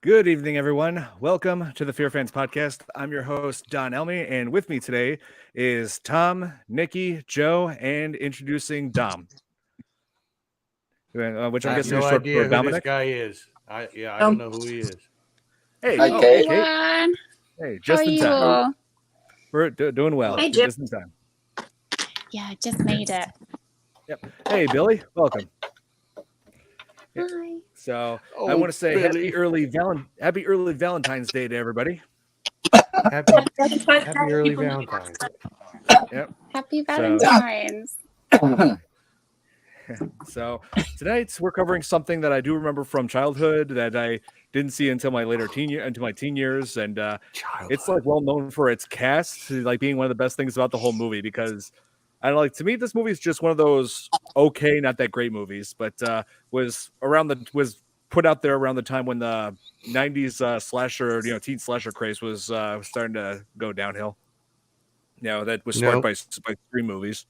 Good evening, everyone. Welcome to the FearFans podcast. I'm your host, Don Elmy, and with me today is Tom, Nikki, Joe, and introducing Dom, which I'm I have guessing no is short idea for who this Dominic. guy is. I don't know who he is. Hey, Hi, oh, Kate. hey, Kate. Everyone. Hey, How just are in you time. all? We're doing well. Hey, Jim. Just in time. Yeah, just made it. Yep. Hey, Billy. Welcome. Yeah. Hi. So I want to say Billy. happy early Valentine's Day to everybody. Happy early Valentine's. Yep. Happy Valentine's. So tonight we're covering something that I do remember from childhood that I didn't see until my teen years, and it's like well known for its cast, like being one of the best things about the whole movie. Because I don't like, to me, this movie is just one of those okay, not that great movies, but was put out there around the time when the '90s slasher, teen slasher craze was starting to go downhill. That was sparked by Scream movies.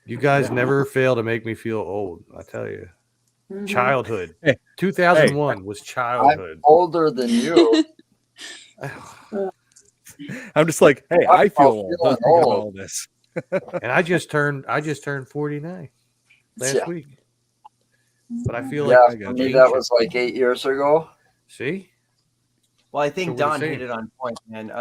You guys never fail to make me feel old. I tell you, childhood. Hey. 2001 was childhood. I'm older than you. I'm just like, hey, I feel old. feeling Don't think about old. all this. And I just turned 49 last Yeah. week. But I feel Yeah, like for me that was like 8 years ago. See? Well, I think So what are Don you hit saying? it on point, man.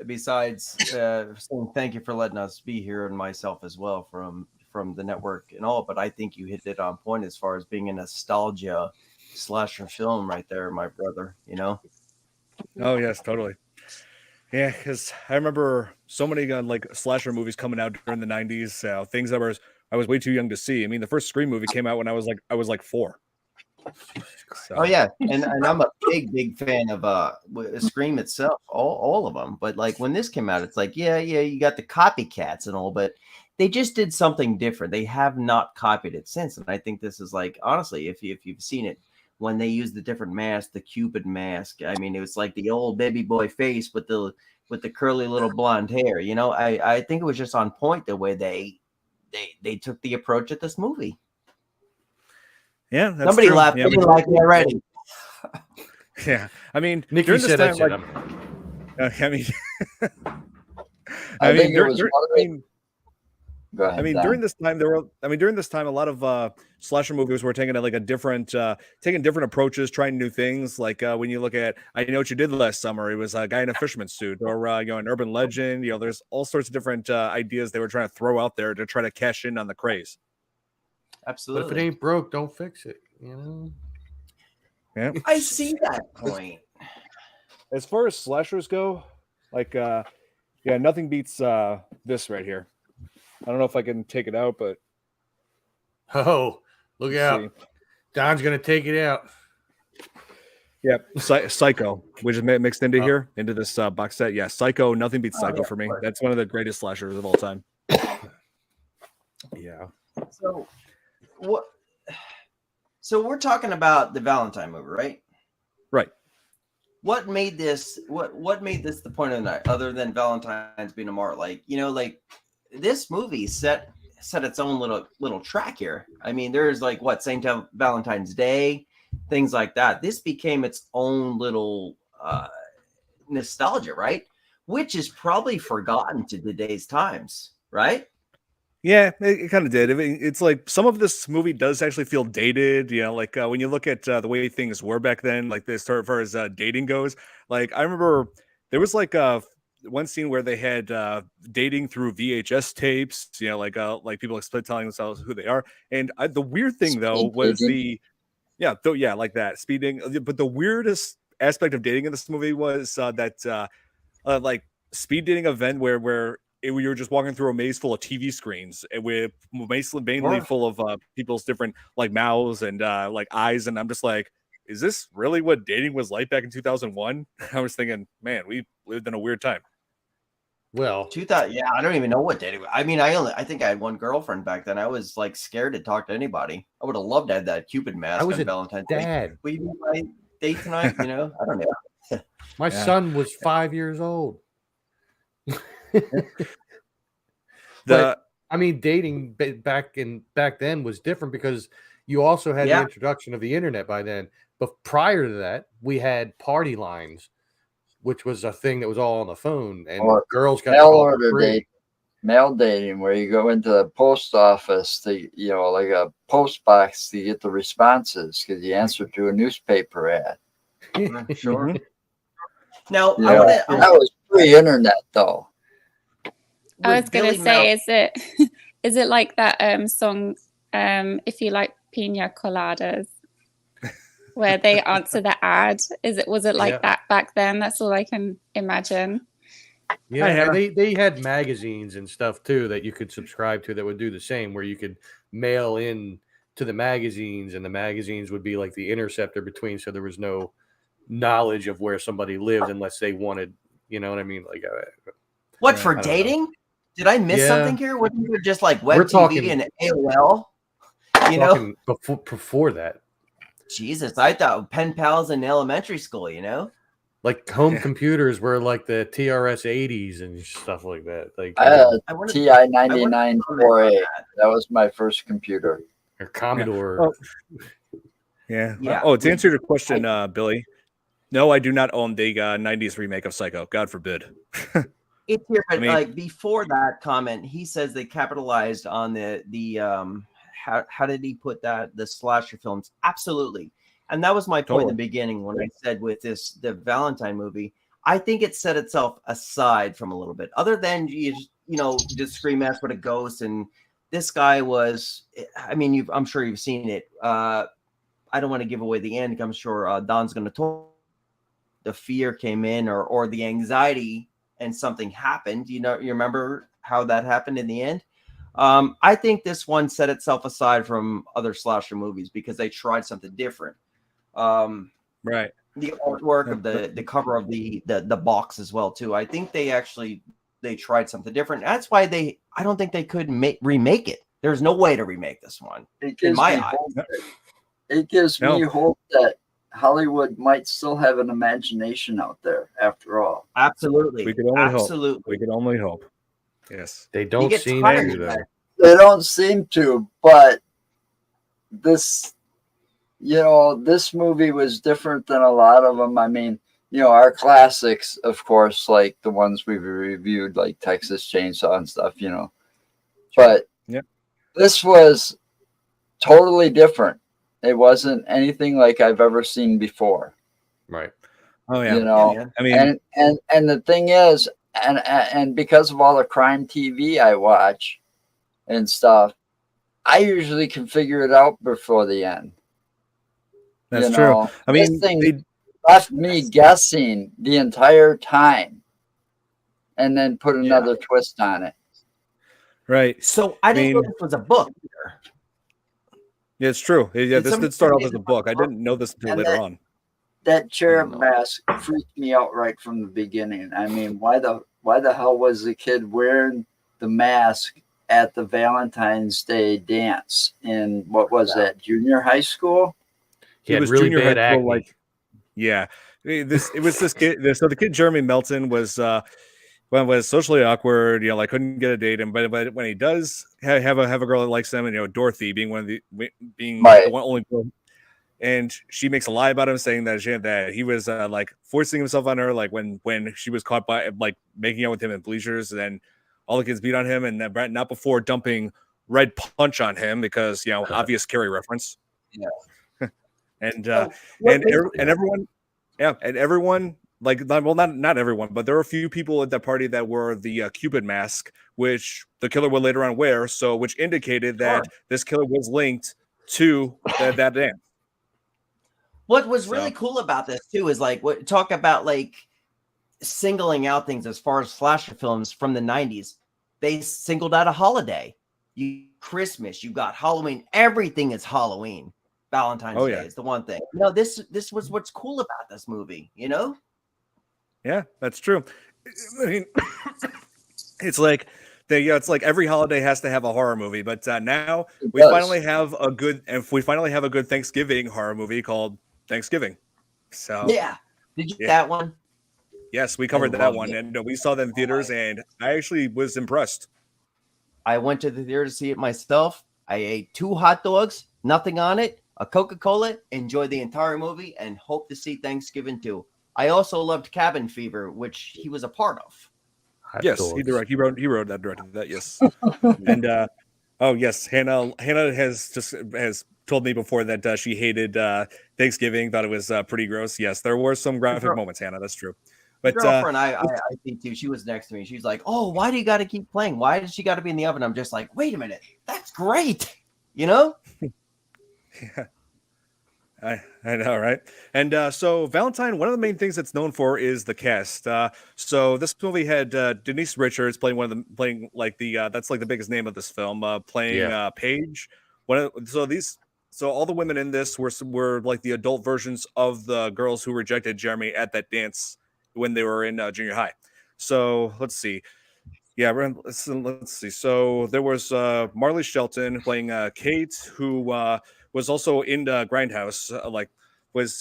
Besides saying thank you for letting us be here and myself as well from the network and all, but I think you hit it on point as far as being a nostalgia slasher film right there, my brother. Oh yes, totally. Yeah, because I remember so many like slasher movies coming out during the '90s. Things that I was way too young to see. I mean, the first Scream movie came out when I was like 4. So, Oh yeah, and I'm a big fan of Scream itself, all of them. But like when this came out, it's like yeah, you got the copycats and all, but they just did something different. They have not copied it since, and I think this is like honestly, if you've seen it, when they used the different mask, the Cupid mask. I mean, it was like the old baby boy face with the curly little blonde hair. I think it was just on point the way they took the approach at this movie. yeah, that's Somebody true. laughed. Yeah, Somebody like me already. yeah. I mean, Nikki during this said time, that like, I mean, I think it was Go ahead, I mean, Dan. during this time, a lot of slasher movies were taking like taking different approaches, trying new things. Like when you look at I Know What You Did Last Summer, it was a guy in a fisherman's suit, or an urban legend. There's all sorts of different ideas they were trying to throw out there to try to cash in on the craze. Absolutely. But if it ain't broke, don't fix it. Yeah. I see that point. As far as slashers go, like nothing beats this right here. I don't know if I can take it out, but Oh, look let's out. see. Don's going to take it out. Yep, Psycho, which is mixed into here, into this box set. Yeah, Psycho, nothing beats Psycho for me. That's one of the greatest slashers of all time. Yeah. So what? So we're talking about the Valentine movie, right? Right. What made this? What made this the point of the night, other than Valentine's being a mark? Like this movie set its own little track here. I mean, there's like same time Valentine's Day, things like that. This became its own little nostalgia, right? Which is probably forgotten to today's times, right? Yeah, it kind of did. I mean, it's like some of this movie does actually feel dated. Like when you look at the way things were back then, like this as far as dating goes. Like I remember there was like one scene where they had dating through VHS tapes. Like people telling themselves who they are. And the weird thing though was like that speeding. But the weirdest aspect of dating in this movie was that like speed dating event where we were just walking through a maze full of TV screens with mainly full of people's different like mouths and like eyes, and I'm just like, is this really what dating was like back in 2001? I was thinking, man, we lived in a weird time. Well, 2000. Yeah, I don't even know what dating. I mean, I think I had one girlfriend back then. I was like scared to talk to anybody. I would have loved to have that Cupid mask I was on a Valentine's Day. dad. Will you be my date tonight? I don't know. My son was 5 years old. But I mean, dating back then was different because you also had the introduction of the internet by then. But prior to that, we had party lines, which was a thing that was all on the phone, and Or girls got mail to call for order free. date, mail dating, where you go into the post office to, like a post box to get the responses because you answer to a newspaper ad. Sure. Mhm. Now, Yeah, I want that to. was pre-internet though. I was gonna say, is it is it like that song, if you like pina coladas, where they answer the ad? Was it like that back then? That's all I can imagine. Yeah, Hi, and Hannah. they had magazines and stuff too that you could subscribe to that would do the same, where you could mail in to the magazines, and the magazines would be like the interceptor between, so there was no knowledge of where somebody lived unless they wanted, you know what I mean? Like, What, for I don't know. dating? Did I miss Yeah. something here? Wasn't there just like We're web TV and AOL? You know, talking before that, Jesus, I thought pen pals in elementary school. You know, like home computers were like the TRS 80s and stuff like that. Like I had I wanted- TI I 99 wanted to 4A. comment on That was my first computer. or Commodore. Oh, yeah. Yeah. Oh, to answer your question, Billy, no, I do not own the 90s remake of Psycho. God forbid. It's here, but I mean- like before that comment, he says they capitalized on the how did he put that, the slasher films? Absolutely, and that was my point in the beginning when I said with the Valentine movie, I think it set itself aside from a little bit, other than just scream mess with a ghost, and this guy was, I mean, I'm sure you've seen it. I don't want to give away the end. I'm sure Don's going to talk. The fear came in, or the anxiety, and something happened. You remember how that happened in the end? I think this one set itself aside from other slasher movies because they tried something different. Right. The artwork of the cover of the box as well too. I think they tried something different. That's why I don't think they could remake it. There's no way to remake this one. In my eyes. It gives me hope that Hollywood might still have an imagination out there after all. Absolutely. We could only Absolutely. hope. We could only hope. Yes. They don't seem to, though. They don't seem to, but this movie was different than a lot of them. I mean, our classics, of course, like the ones we've reviewed, like Texas Chainsaw and stuff, But this was totally different. It wasn't anything like I've ever seen before. Right. Oh yeah. I mean, and the thing is, and because of all the crime TV I watch and stuff, I usually can figure it out before the end. That's true. I mean, this thing left me guessing the entire time, and then put another twist on it. Right. So I didn't know this was a book either. Yeah, it's true. Yeah, this did start off as a book. I didn't know this until later on. That cherub mask freaked me out right from the beginning. I mean, why the hell was the kid wearing the mask at the Valentine's Day dance in what was that, junior high school? He was really junior bad high school, acne. like, yeah. It was this kid. So the kid Jeremy Melton was was socially awkward, like couldn't get a date, and but when he does have a girl that likes him, and Dorothy being the one only girl, and she makes a lie about him, saying that he was like forcing himself on her, like when she was caught by like making out with him in bleachers, and then all the kids beat on him, and not before dumping Red Punch on him because obvious Carrie reference. Yeah, and everyone, and everyone. Like, well, not everyone, but there were a few people at that party that wore the Cupid mask, which the killer would later on wear. So, which indicated that this killer was linked to that dance. What was really cool about this too is talk about like singling out things as far as slasher films from the 90s. They singled out a holiday. Christmas, you got Halloween. Everything is Halloween. Valentine's Day is the one thing. This was what's cool about this movie. Yeah, that's true. I mean, it's like it's like every holiday has to have a horror movie, but now we finally have a good Thanksgiving horror movie called Thanksgiving. So yeah, did you get that one? Yes, we covered that one, and we saw that in theaters, and I actually was impressed. I went to the theater to see it myself. I ate 2 hot dogs, nothing on it. a Coca-Cola, enjoy the entire movie, and hope to see Thanksgiving too. I also loved Cabin Fever, which he was a part of. Yes, he wrote that, directed that. Yes, and oh yes, Hannah has told me before that she hated Thanksgiving, thought it was pretty gross. Yes, there were some graphic moments, Hannah. That's true. But girlfriend, I think too. She was next to me. She's like, "Oh, why do you got to keep playing? Why does she got to be in the oven?" I'm just like, "Wait a minute, that's great," you know? Yeah. I know, right? And so Valentine, one of the main things it's known for is the cast. So this movie had Denise Richards playing that's like the biggest name of this film, playing Paige. So all the women in this were like the adult versions of the girls who rejected Jeremy at that dance when they were in junior high. So let's see. Yeah, let's see. So there was Marley Shelton playing Kate, who was also in Grindhouse. Let's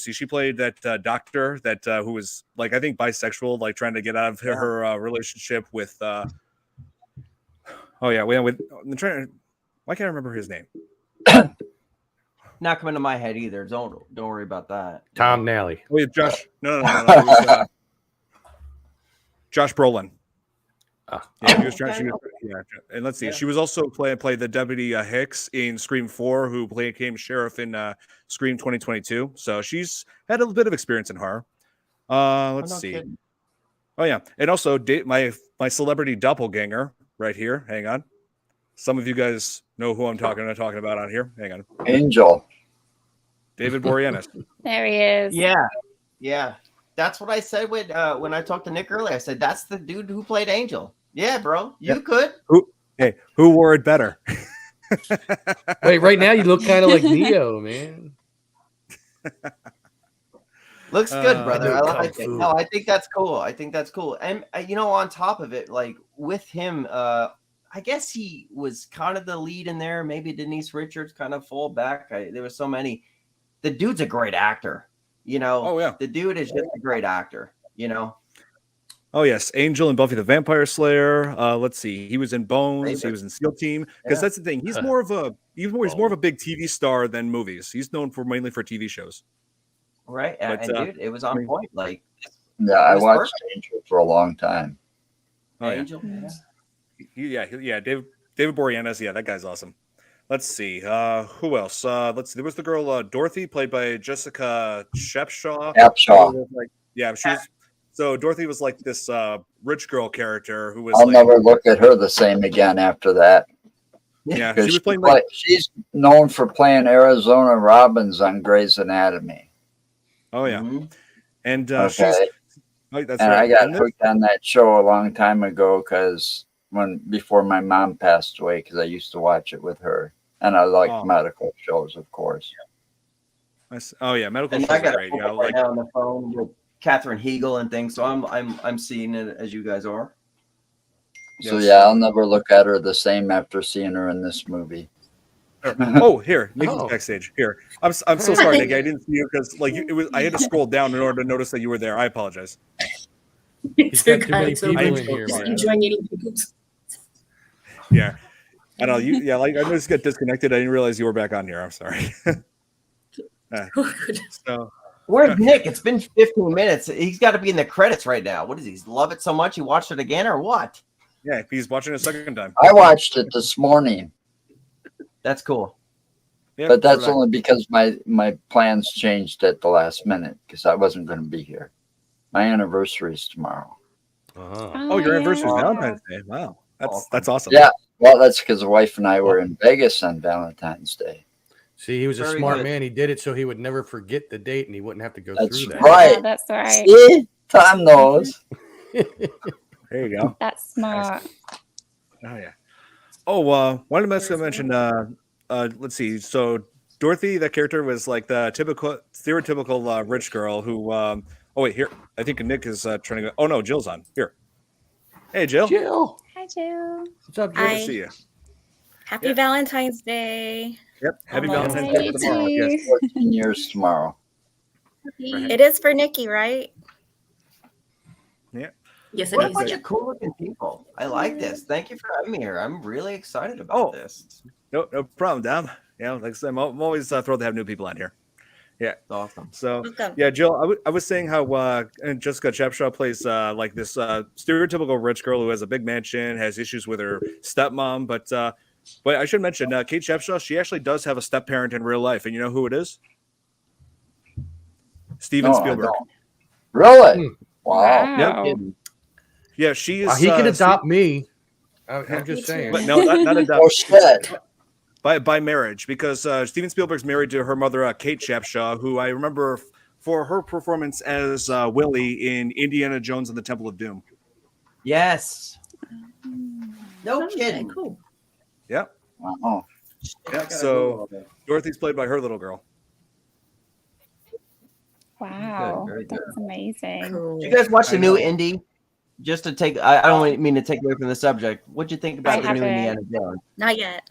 see, she played that doctor that who was like I think bisexual, like trying to get out of her relationship with. I'm trying. Why can't I remember his name? Not coming to my head either. Don't worry about that. Tom Nally. Oh yeah, Josh. No. It was, Josh Brolin. Yeah, he was trying. And let's see. She was also played the deputy Hicks in Scream 4, who became sheriff in Scream 2022. So she's had a bit of experience in horror. Let's see. Kidding. Oh yeah, and also my celebrity doppelganger right here. Hang on. Some of you guys know who I'm talking about on here. Hang on. Angel. David Boreanaz. There he is. Yeah. That's what I said when I talked to Nick earlier. I said that's the dude who played Angel. Yeah, bro, you could. Who wore it better? Wait, right now you look kind of like Neo, man. Looks good, brother. I like it. No, I think that's cool. And on top of it, like with him, I guess he was kind of the lead in there. Maybe Denise Richards kind of fall back. There was so many. The dude's a great actor. Oh yeah, the dude is just a great actor. Oh yes, Angel and Buffy the Vampire Slayer. Let's see, he was in Bones. He was in SEAL Team. Because that's the thing, he's more of a big TV star than movies. He's known mainly for TV shows. Right, and dude, it was on point. Like, I watched Angel for a long time. Oh, Angel, yeah, David Boreanaz. Yeah, that guy's awesome. Let's see, who else? Let's see. There was the girl Dorothy, played by Jessica Shepshaw. She was. So Dorothy was like this rich girl character who was. I'll never look at her the same again after that. Yeah, she was playing she's known for playing Arizona Robbins on Grey's Anatomy. Oh yeah, and that's right. I got hooked on that show a long time ago before my mom passed away, because I used to watch it with her, and I like medical shows, of course. Oh yeah, medical shows are great. Right now on the phone with Katherine Heigl and things, so I'm seeing it as you guys are. So I'll never look at her the same after seeing her in this movie. Oh, here, Nick's backstage. Here, I'm so sorry, Nick. I didn't see you because I had to scroll down in order to notice that you were there. I apologize. He's got too many people in here, just man. enjoying eating pickles. Yeah, I know you. Yeah, I just got disconnected. I didn't realize you were back on here. I'm sorry. So. Where's Nick? It's been 15 minutes. He's got to be in the credits right now. What is he? Love it so much he watched it again, or what? Yeah, he's watching it a second time. I watched it this morning. That's cool. Yeah, but that's only because my plans changed at the last minute, because I wasn't going to be here. My anniversary is tomorrow. Oh, your anniversary is Valentine's Day. Wow, that's awesome. Yeah, well, that's because the wife and I were in Vegas on Valentine's Day. See, he was a smart man. He did it so he would never forget the date, and he wouldn't have to go through that. Right. Yeah, that's right. See? Tom knows. There you go. That's smart. Oh yeah. Oh, wanted to mention. Let's see. So Dorothy, that character, was like the stereotypical rich girl who. Oh wait, here. I think Nick is trying to go. Oh no, Jill's on here. Hey, Jill. Hi, Jill. What's up, Jill? Good to see you. Happy Valentine's Day. Yep. Happy Valentine's Day tomorrow. Yes. 14 years tomorrow. It is for Nikki, right? Yeah. Yes, it What a is. bunch of cool looking people. I like this. Thank you for having me here. I'm really excited about this. No problem, Dom. Yeah, like I said, I'm always thrilled to have new people on here. Yeah, It's awesome. So Welcome. yeah, Jill, I was saying how and Jessica Chapshaw plays like this stereotypical rich girl who has a big mansion, has issues with her stepmom, but I should mention Kate Chapshaw. She actually does have a step parent in real life, and you know who it is? Steven No, I Spielberg. don't. Really? Wow. No Wow. kidding. Yeah, she is. He could adopt me. I'm just Me saying. too. but no, not adopt. Oh shit. By marriage, because Steven Spielberg's married to her mother, Kate Chapshaw, who I remember for her performance as Willie in Indiana Jones and the Temple of Doom. Yes. No Okay, kidding. cool. Yeah. Wow. Yeah. So Dorothy's played by her little girl. Wow. very good. That's amazing. Cool. Did you guys watch the I new know. Indie? Just to take, I don't mean to take away from the subject. What'd you think about I the new haven't. Indiana Jones? Not yet.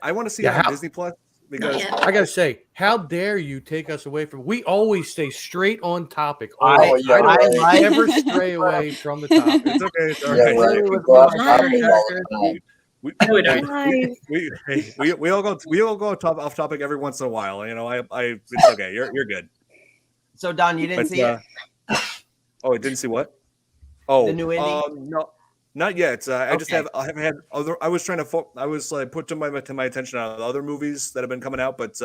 I want to see Yeah, it on how- Disney Plus Not because yet. I gotta say, how dare you take us away from? We always stay straight on topic. I- Always. yeah, I don't right. ever stray away from the topic. it's okay. It's all Yeah, right. right. Literally We was go off one of topic my all the time. We, No, we, Nice. we all go off topic every once in a while. You know, it's okay. You're good. So Don, you didn't But, see it? Oh, I didn't see what? Oh, The new indie? no, not yet. I just Okay. I haven't had other. I was trying to. I was like put to my attention on the other movies that have been coming out, but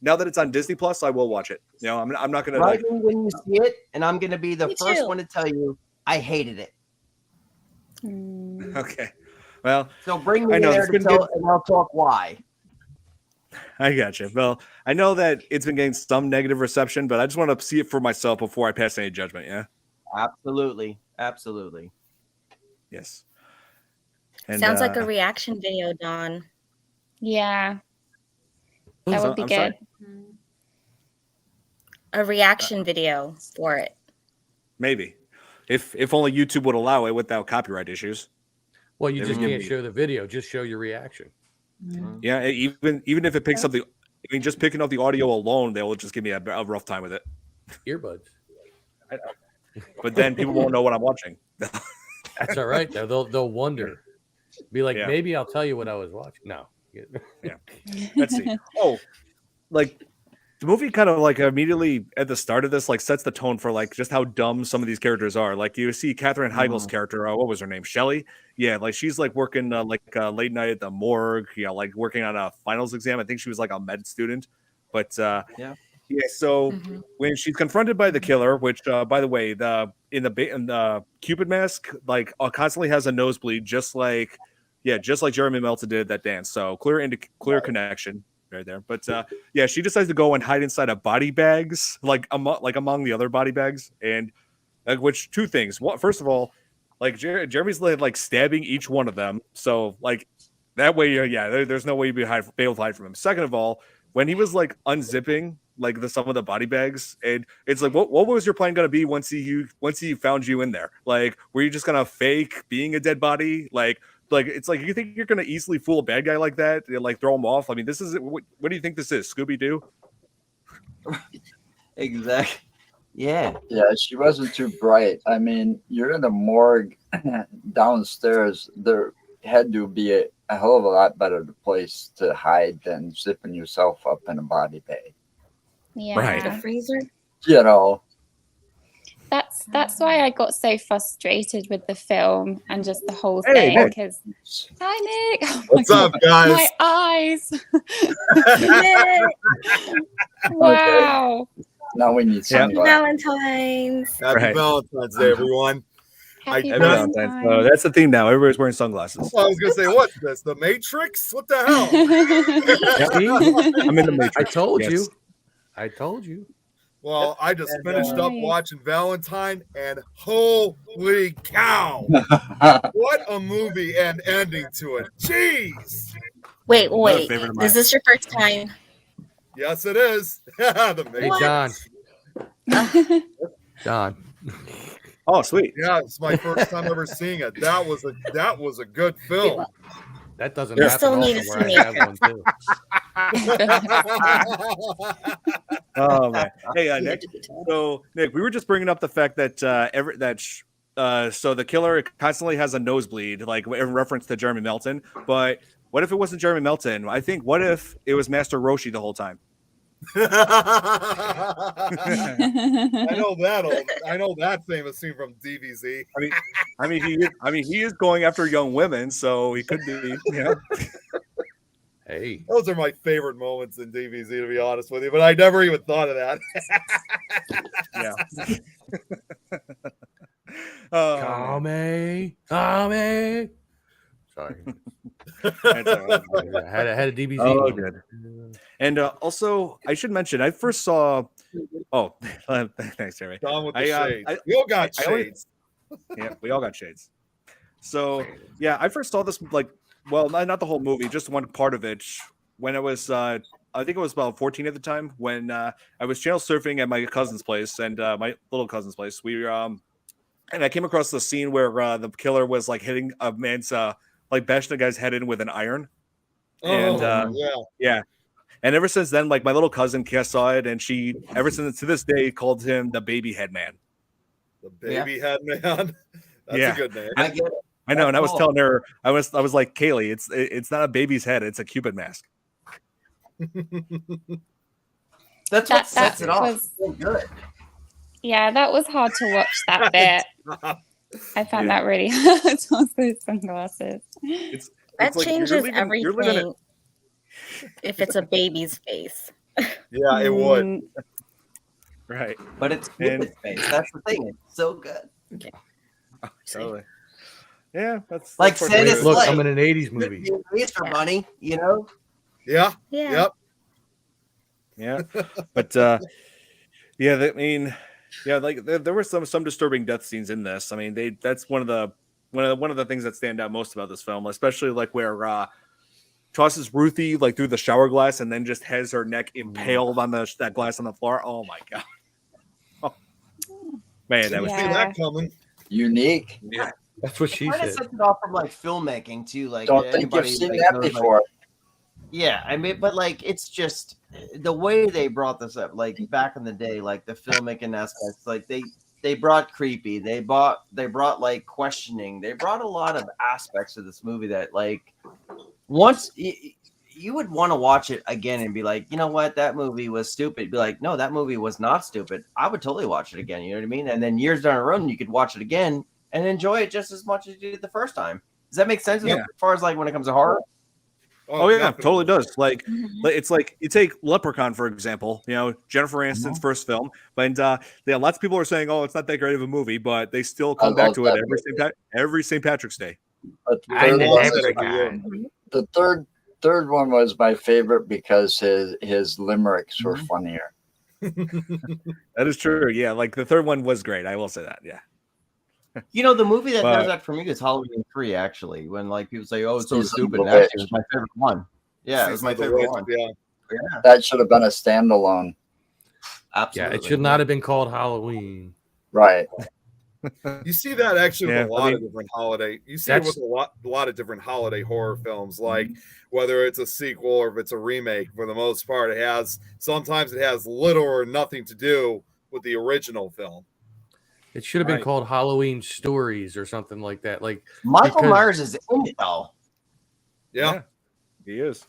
now that it's on Disney Plus, I will watch it. You know, I'm not gonna Right like. when you see it, and I'm gonna be the Me first too. one to tell you I hated it. Mm. Okay, well, So bring me I in know, there it's to been tell, good. and I'll talk why. I got you. Well, I know that it's been getting some negative reception, but I just want to see it for myself before I pass any judgment. Yeah. Absolutely, absolutely. Yes. And, Sounds like a reaction video, Dawn. Yeah. That So- would be I'm good. sorry? A reaction video for it. Maybe, if only YouTube would allow it without copyright issues. Well, you They just would give can't me- show the video; just show your reaction. Yeah, even if it picks up the, I mean, just picking up the audio alone, they'll just give me a rough time with it. Earbuds. But then people won't know what I'm watching. That's all right. They'll wonder. Be like, Yeah. maybe I'll tell you what I was watching. No. Let's see. Oh, like the movie kind of like immediately at the start of this like sets the tone for like just how dumb some of these characters are. Like you see Katherine Heigl's character, what was her name? Shelley. Yeah, like she's like working late night at the morgue. Yeah, like working on a finals exam. I think she was like a med student. But yeah. So when she's confronted by the killer, which by the way, in the Cupid mask, like constantly has a nosebleed, just like Jeremy Melton did that dance. So clear connection right there. But yeah, she decides to go and hide inside of body bags, like among the other body bags, and which two things. One, first of all, like Jeremy's like stabbing each one of them, so like that way, there's no way you'd be able to hide from him. Second of all, when he was like unzipping like some of the body bags, and it's like, what was your plan gonna be once he found you in there? Like, were you just gonna fake being a dead body? Like it's like you think you're gonna easily fool a bad guy like that and like throw him off? I mean, this is what do you think this is? Scooby-Doo? Exactly. Yeah. Yeah, she wasn't too bright. I mean, you're in the morgue downstairs. There had to be a hell of a lot better place to hide than zipping yourself up in a body bag. Yeah. Right. The freezer. You know, That's why I got so frustrated with the film and just the whole Hey, thing. Nick. Because hi, Nick. Oh What's my up, God. guys? My eyes. Yay! Wow. now we need Happy sunglasses. Valentine's. Happy Right. Valentine's Day, everyone. Happy Happy Valentine's. Valentine's. That's the theme now. Everybody's wearing sunglasses. Well, I was gonna say, what's this? The Matrix? What the hell? I'm in the Matrix. I told Yes. you. I told you. Well, I just finished up Right. watching Valentine, and holy cow, what a movie and ending to it! Jeez. Wait. Another favorite of mine. Is this your first time? Yes, it is. The Hey, Matrix. Don. Don. Oh, sweet. Yeah, it's my first time ever seeing it. That was a good film. That doesn't Yeah. happen Still need often to where see I have one too. Oh man. Hey, Nick. So, Nick, we were just bringing up the fact that so the killer constantly has a nosebleed, like in reference to Jeremy Melton. But What if it wasn't Jeremy Melton? I think, what if it was Master Roshi the whole time? I know that famous scene from DBZ. He is going after young women, so he could be, Hey, those are my favorite moments in DBZ, to be honest with you. But I never even thought of that. Yeah. Tommy. Sorry, That's all right. I had a DBZ. Oh, good. And also, I should mention, I first saw. Oh, thanks, Jeremy. Don with the shades. I- We all got I always- shades. Yeah, we all got shades. So yeah, I first saw this not the whole movie, just one part of it when I was I think it was about 14 at the time when I was channel surfing at my cousin's place and my little cousin's place. We and I came across the scene where the killer was like hitting a man's like bashing a guy's head in with an iron. And yeah. And ever since then, like my little cousin saw it, and she ever since to this day called him the baby head man. The baby head man. That's a good name. I get it. I know, and I was telling her, I was like, Kaylee, it's not a baby's head, it's a Cupid mask. That's what sets it off. So good. Yeah, that was hard to watch that bit. I found that really hard to watch those sunglasses. That like changes everything if it's a baby's face. Yeah, it would. Right. But it's Cupid's face. That's the thing. It's so good. Oh, totally. Yeah, that's Like Santa's Look, Sleigh. I'm in an 80s movie. It's for money, you know? Yeah. Yeah. Yep. Yeah. But yeah, I mean, yeah, like there were some disturbing death scenes in this. I mean, that's one of the things that stand out most about this film, especially like where tosses Ruthie like through the shower glass and then just has her neck impaled on that glass on the floor. Oh my god. Oh. Man, that was See that coming. Unique. yeah. That's what she Kind of said. sets it off from like filmmaking too. Like Don't think anybody you've seen like, that knows, like- before. Yeah, I mean, but like it's just the way they brought this up, like back in the day, like the filmmaking aspects, like they brought creepy, they brought like questioning, they brought a lot of aspects of this movie that like once you would want to watch it again and be like, you know what, that movie was stupid. Be like, no, that movie was not stupid. I would totally watch it again. You know what I mean? And then years down the road, you could watch it again and enjoy it just as much as you did the first time. Does that make sense as far as like when it comes to horror? Oh yeah, totally does. Like it's like you take Leprechaun for example. You know, Jennifer Aniston's first film, but lots of people are saying, "Oh, it's not that great of a movie," but they still come back to it every St. Patrick's Day. But Mm-hmm. the third one was my favorite because his limericks were funnier. That is true. Yeah, like the third one was great. I will say that. Yeah. You know, the movie that But- does that for me is Halloween 3, actually. When like people say, "Oh, it's so Season stupid," of and the actually, it was my favorite one. Yeah, it was my favorite one. Yeah. Yeah, That should have been a standalone. absolutely. Yeah, it should not have been called Halloween. Right. You see that actually Yeah, with a lot of different holiday. You see it with a lot of different holiday horror films, like whether it's a sequel or if it's a remake. For the most part, sometimes it has little or nothing to do with the original film. It should have been Right. called Halloween Stories or something like that. Like Michael because- Myers is in it though. Yeah. He is.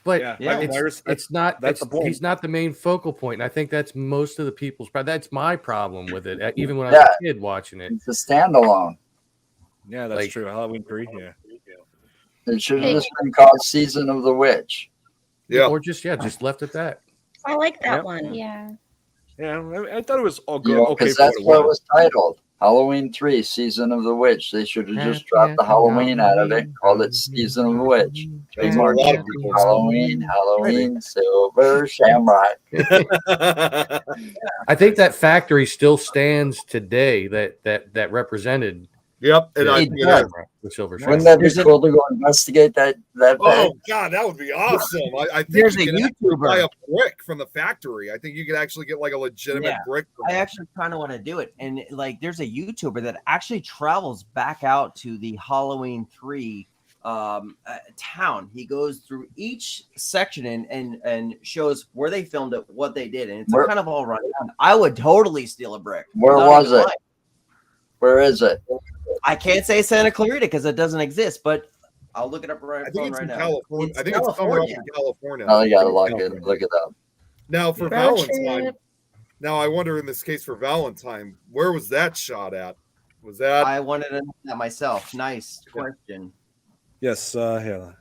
But Yeah, Yeah. Michael Myers. it's not. that's the point. He's not the main focal point, and I think that's most of the people's. That's my problem with it. Even when I Yeah. was a kid watching it, It's a standalone. Yeah, that's like- true. Halloween 3. Yeah. It should have just been called Season of the Witch. Yeah. or just left at that. I like that Yep. one. Yeah. Yeah, I thought it was all good. You know, Okay, because for that's what what it it was. was titled. Halloween 3, Season of the Witch. They should have just Happy dropped the Halloween out of it, Halloween. called it Season of the Witch. A Trademark lot of people. Halloween, Silver Shamrock. I think that factory still stands today. That represented Yep. And I It think it does. is. the Silver Wouldn't Shamrock. that be cool to go investigate that bag? Oh God, that would be awesome! I think There's you a could actually buy YouTuber. a brick from the factory. I think you could actually get like a legitimate Yeah. brick. From I it. actually kind of want to do it. And like, there's a YouTuber that actually travels back out to the Halloween 3 town. He goes through each section and shows where they filmed it, what they did, and it's Where- kind of all run down. I would totally steal a brick. Where Not was even it? lying. Where is it? I can't say Santa Clarita because it doesn't exist, but I'll look it up right I think it's right in now. California. It's I think it's somewhere up California. in California. Oh, you gotta California. look it up. Now for Road Valentine. trip. Now I wonder in this case for Valentine, where was that shot at? Was that I wanted to know that myself. Nice question. Yes, yeah.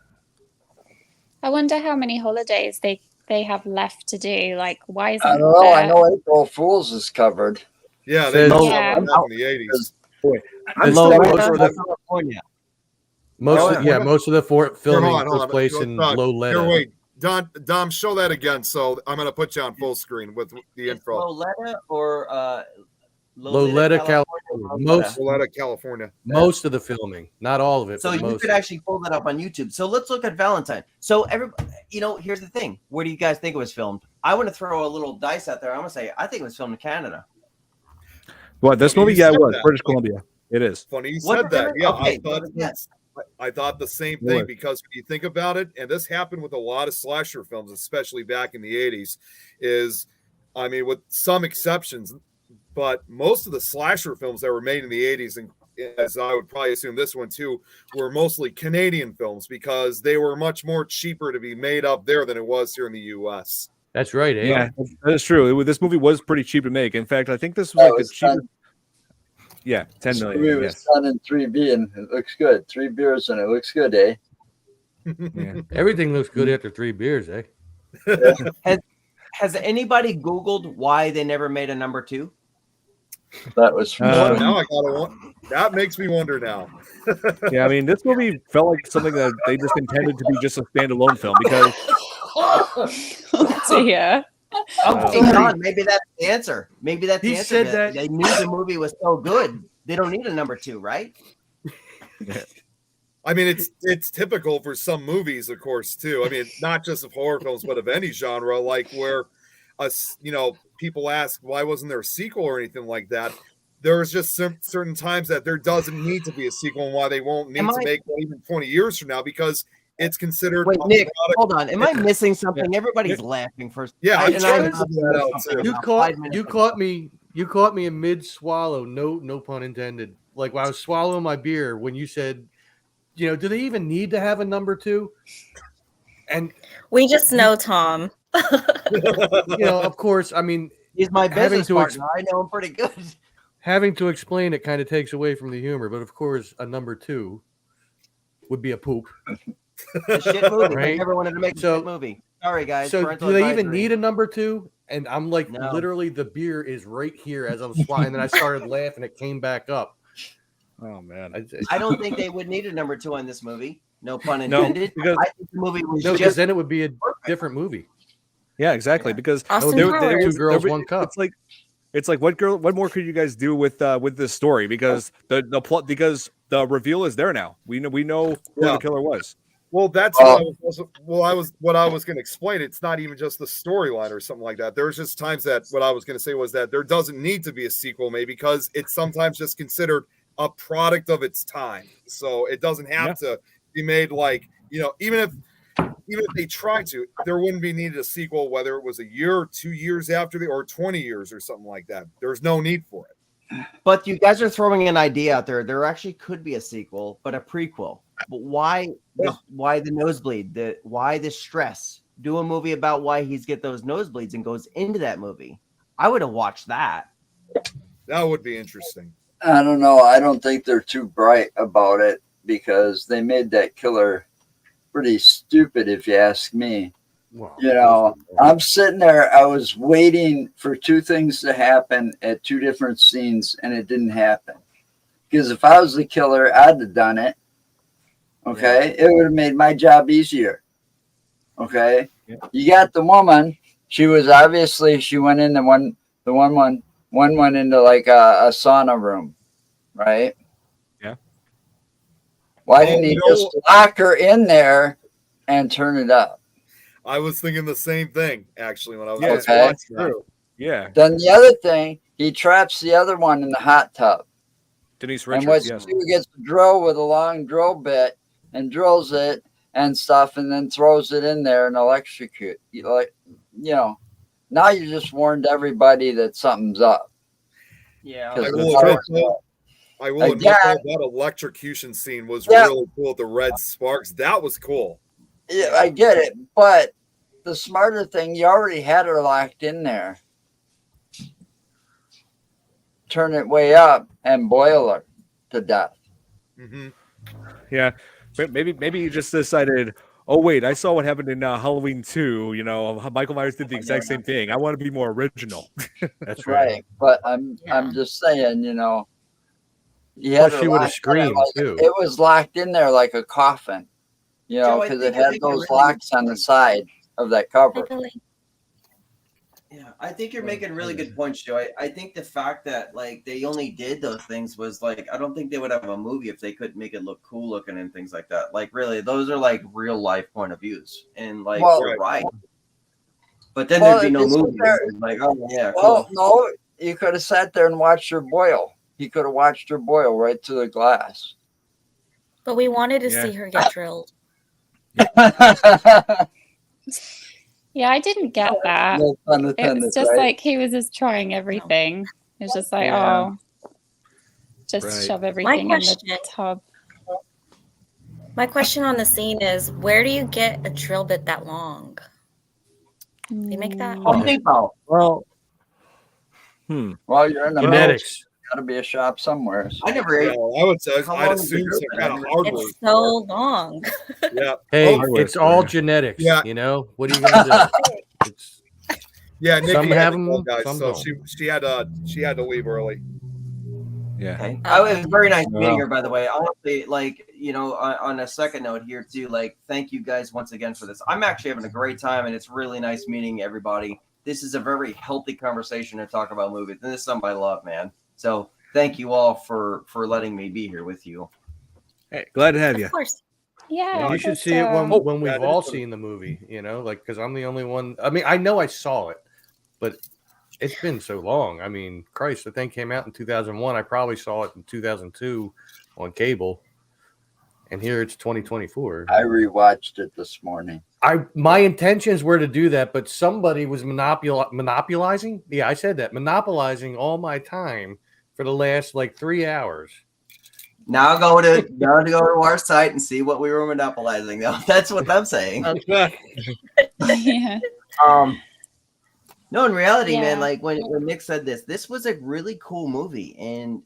I wonder how many holidays they have left to do. Like, why I isn't don't know. I there? know April Fool's is covered. Yeah, they did Yeah. that back in the 80s. I'm Low, still waiting most for of the California. most of the filming Hold takes on. place Let's in not- Loletta. Here, wait. Dom, show that again. So I'm going to put you on full screen with the It's info. Loletta or Loletta, California. Most Loletta, California. most of the filming, not all of it. So but you most could of it. actually pull that up on YouTube. So let's look at Valentine. So everybody, here's the thing. Where do you guys think it was filmed? I want to throw a little dice out there. I'm gonna say I think it was filmed in Canada. what this Funny movie? you Yeah, it said was that. British Columbia. It is. Funny you What said that. really? Yeah, Okay, what was that? I thought the same It thing was. because when you think about it, and this happened with a lot of slasher films, especially back in the 80s, is, I mean, with some exceptions, but most of the slasher films that were made in the 80s, and as I would probably assume this one too, were mostly Canadian films because they were much more cheaper to be made up there than it was here in the U.S. That's right. Eh? Yeah, that's true. This movie was pretty cheap to make. In fact, I think this was That like the was cheapest. done- Yeah, 10 This million. movie was Yes. done in 3B and it looks good. 3 beers and it looks good, eh? Yeah. Everything looks good after 3 beers, eh? Has anybody Googled why they never made a number 2? That was Uh, Now I gotta want. That makes me wonder now. Yeah, I mean, this movie felt like something that they just intended to be just a standalone film because Oh dear. Okay, John, maybe that's the answer. Maybe that's the He answer. said that- They knew the movie was so good. They don't need a number 2, right? I mean, it's typical for some movies, of course, too. I mean, not just of horror films, but of any genre, like where people ask why wasn't there a sequel or anything like that. There's just certain times that there doesn't need to be a sequel, and why they won't need to make one even 20 years from now because it's considered. Wait, a Nick, product. hold on. Am I missing something? Everybody's laughing first. Yeah, I'm and trying I'm to figure that out, too. You caught me in mid swallow. No pun intended. Like when I was swallowing my beer when you said, do they even need to have a number 2? And We just know Tom. of course, I mean, he's my having business to partner. I know him pretty good. having to explain it kind of takes away from the humor. But of course, a number 2 would be a poop. A shit movie. Right? I never wanted to make a shit movie. Sorry, guys. So Parental do they even advisory. need a number 2? And I'm like, No. literally, the beer is right here as I'm swallowing, and then I started laughing. It came back up. oh man, I don't think they would need a number 2 on this movie. No pun No, intended. because- I think the movie was No, because just then it would be a different movie. yeah, exactly. Because Austin there Powers. was Two girls, there- one cup. It's like what more could you guys do with this story? Because the plot, because the reveal is there now. We know who Yeah. the killer was. Well, that's what I was going to explain. It's not even just the storyline or something like that. There's just times that what I was going to say was that there doesn't need to be a sequel, maybe because it's sometimes just considered a product of its time. So it doesn't have to be made like, even if they try to, there wouldn't be needed a sequel, whether it was a year or 2 years after or 20 years or something like that. There's no need for it. But you guys are throwing an idea out there. There actually could be a sequel, but a prequel. But why? Why the nosebleed? Why the stress? Do a movie about why he's get those nosebleeds and goes into that movie. I would have watched that. That would be interesting. I don't know. I don't think they're too bright about it because they made that killer pretty stupid, if you ask me. Wow. I'm sitting there. I was waiting for 2 things to happen at 2 different scenes, and it didn't happen. Because if I was the killer, I'd have done it. Okay, it would have made my job easier. Okay, you got the woman. She was obviously she went in one went into like a sauna room, right? Yeah. Why didn't he just lock her in there and turn it up? I was thinking the same thing, actually, when I was Okay. watching that. Yeah, Then the other thing, he traps the other one in the hot tub. Denise And what Richards. Yes. he gets a drill with a long drill bit and drills it and stuff, and then throws it in there and electrocute. Now you just warned everybody that something's up. Yeah. Because I I will admit that electrocution scene was really cool with the red sparks. That was cool. Yeah, I get it, but the smarter thing, you already had her locked in there. Turn it way up and boil her to death. Mm-hmm. Yeah, but maybe you just decided, oh wait, I saw what happened in Halloween 2. You know, Michael Myers did the exact same thing. I want to be more original. That's right. But I'm just saying, you know, you had she would have screamed too. It was locked in there like a coffin, you know, because it had those locks on the side of that cover. Yeah, I think you're making really good points, Joe. I think the fact that like they only did those things was like I don't think they would have a movie if they couldn't make it look cool looking and things like that. Like really, those are like real life point of views and like you're right. But then there'd be no movie. Like oh yeah, cool. No, you could have sat there and watched her boil. He could have watched her boil right to the glass. But we wanted to see her get drilled. Yeah, I didn't get that. No pun intended, It's just right? like he was just trying everything. It's just like, just shove everything in the tub. My question on the scene is, where do you get a drill bit that long? They make that. Well, you're in the genetics. Got to be a shop somewhere. I never ate. I would say I'd assume some kind of hardware. It's so long. Yeah. Hey, it's all genetics. Yeah. You know what are you gonna do? Nikki some have them, guys, some so don't. she had to leave early. Yeah. Okay. It was very nice meeting her, by the way. Honestly, like, you know, on a second note here too, like, thank you guys once again for this. I'm actually having a great time and it's really nice meeting everybody. This is a very healthy conversation to talk about movies. And this is something I love, man. So thank you all for letting me be here with you. Hey, glad to have you. Of course. Yeah. You should see it when we've all seen the movie, you know, like, because I'm the only one. I mean, I know I saw it, but it's been so long. I mean, Christ, the thing came out in 2001. I probably saw it in 2002 on cable. And here it's 2024. I rewatched it this morning. My intentions were to do that, but somebody was monopolizing. Yeah, I said that. Monopolizing all my time for the last like 3 hours. Now go to our site and see what we were monopolizing. Though that's what I'm saying. Yeah. No, in reality, man, like when Nick said this was a really cool movie, and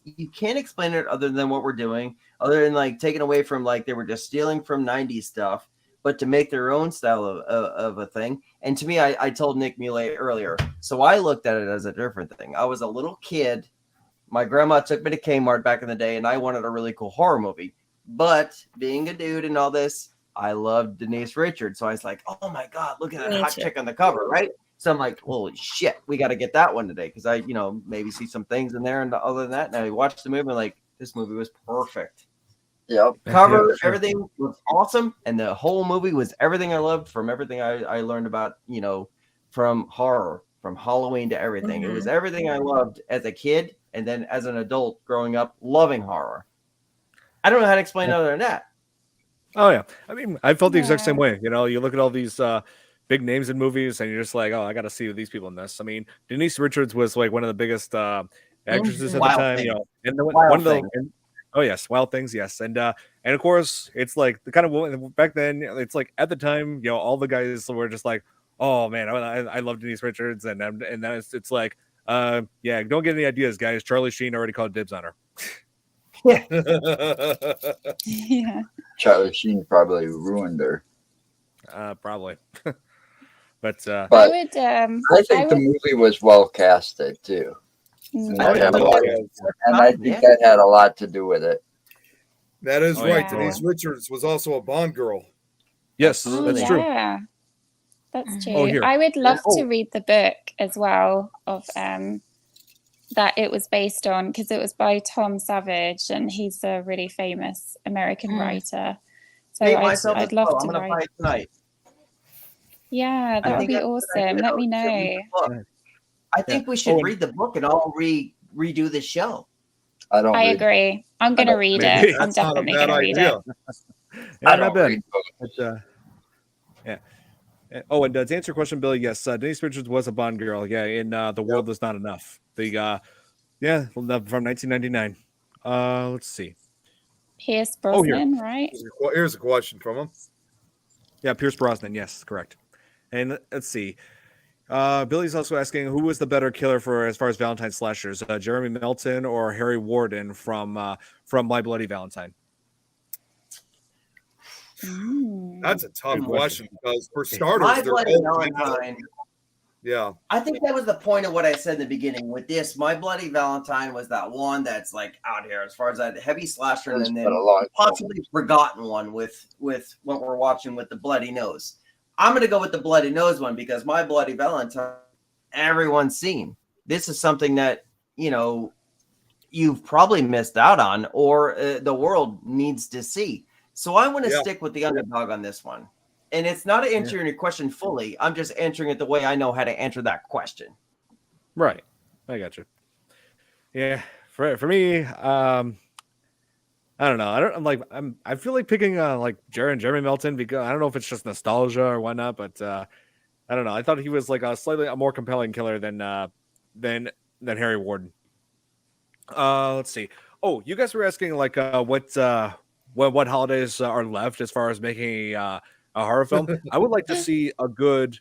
you can't explain it other than what we're doing, other than like taking away from like they were just stealing from 90s stuff, but to make their own style of a thing. And to me, I told Nick Muley earlier, so I looked at it as a different thing. I was a little kid. My grandma took me to Kmart back in the day, and I wanted a really cool horror movie. But being a dude and all this, I loved Denise Richards. So I was like, oh my God, look at that hot chick on the cover, right? So I'm like, holy shit, we got to get that one today. Because I, maybe see some things in there. And other than that, and I watched the movie and like, this movie was perfect. Yep. Cover, everything was awesome. And the whole movie was everything I loved from everything I learned about, from horror, from Halloween to everything. Mm-hmm. It was everything I loved as a kid. And then as an adult growing up, loving horror. I don't know how to explain it other than that. Oh, yeah. I mean, I felt the exact same way. You know, you look at all these big names in movies and you're just like, oh, I got to see these people in this. I mean, Denise Richards was like one of the biggest actresses at the time. Thing. And one of the oh yes, Wild Things, yes. And of course, it's like the kind of back then, it's like at the time, all the guys were just like, oh man, I love Denise Richards. And then it's like, don't get any ideas, guys. Charlie Sheen already called dibs on her. Yeah. Charlie Sheen probably ruined her. Probably. but I think the movie was well casted too. And I think that had a lot to do with it. That is right. Denise Richards was also a Bond girl. Yes, that's true. Yeah, that's true. I would love to read the book as well of that it was based on, because it was by Tom Savage and he's a really famous American writer. So I'd love to write tonight. Yeah, that would be awesome. Let me know. I think we should read the book and all redo the show. I agree. I'm going to read it. I'm definitely going to read it. I don't read books. Yeah. Oh, and to answer your question, Billy, yes, Denise Richards was a Bond girl. Yeah, in The World Is Not Enough. Yeah, from 1999. Let's see. Pierce Brosnan, right? Here's a question from him. Yeah, Pierce Brosnan. Yes, correct. And let's see. Billy's also asking who was the better killer for as far as Valentine slashers, Jeremy Melton or Harry Warden from My Bloody Valentine? That's a tough question because for starters, My they're Bloody both Valentine. Yeah. I think that was the point of what I said in the beginning. With this, My Bloody Valentine was that one that's like out here as far as that heavy slasher, and then possibly forgotten one with what we're watching with the Bloody Nose. I'm going to go with the Bloody Nose one because My Bloody Valentine, everyone's seen. This is something that, you've probably missed out on or the world needs to see. So I want to stick with the underdog on this one. And it's not answering your question fully. I'm just answering it the way I know how to answer that question. Right. I got you. Yeah. For me, I don't know. I feel like picking like Jeremy Melton because I don't know if it's just nostalgia or whatnot, but I don't know. I thought he was like a more compelling killer than Harry Warden. Let's see. Oh, you guys were asking like what holidays are left as far as making a horror film. I would like to see a good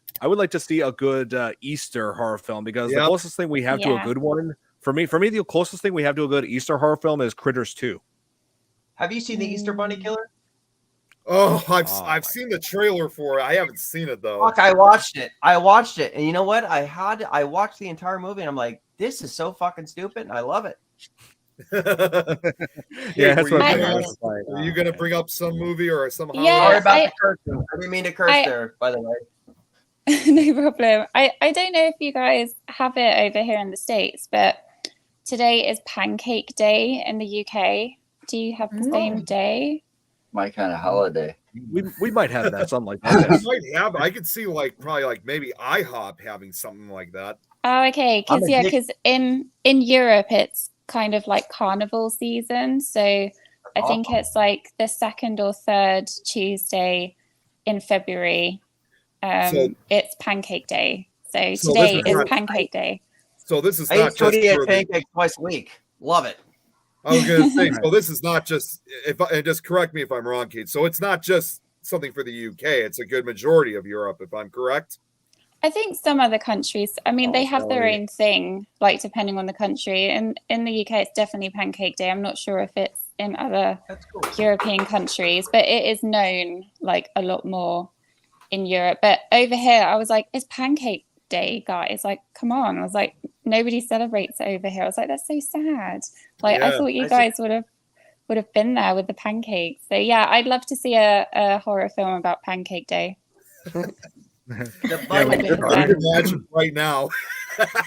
Easter horror film because the closest thing we have to a good one for me the closest thing we have to a good Easter horror film is Critters 2. Have you seen the Easter Bunny Killer? Oh, I've seen the trailer for it. I haven't seen it though. Fuck, I watched it, and you know what? I watched the entire movie, and I'm like, this is so fucking stupid, and I love it. Yeah, that's what are you gonna bring up some movie or some holiday? Sorry about the cursing. I didn't mean to curse there, by the way. No problem. I don't know if you guys have it over here in the States, but today is Pancake Day in the UK. Do you have the same day? My kind of holiday. We might have that, something like that. We might have. I could see probably maybe IHOP having something like that. Oh, okay. Because in Europe it's kind of like carnival season, so I think it's like the second or third Tuesday in February. It's Pancake Day. So today is Pancake Day. So this is I not eat just pancakes twice a week. Love it. I was going to say, so this is not just, and just correct me if I'm wrong, Kate. So it's not just something for the UK. It's a good majority of Europe, if I'm correct. I think some other countries, I mean, they have their own thing, like depending on the country. And in the UK, it's definitely Pancake Day. I'm not sure if it's in other European countries, but it is known like a lot more in Europe. But over here, I was like, it's Pancake Day, guys. Like, come on. I was like, nobody celebrates it over here. I was like, that's so sad. Like, I thought you guys would have been there with the pancakes. So yeah, I'd love to see a horror film about Pancake Day. I can imagine right now.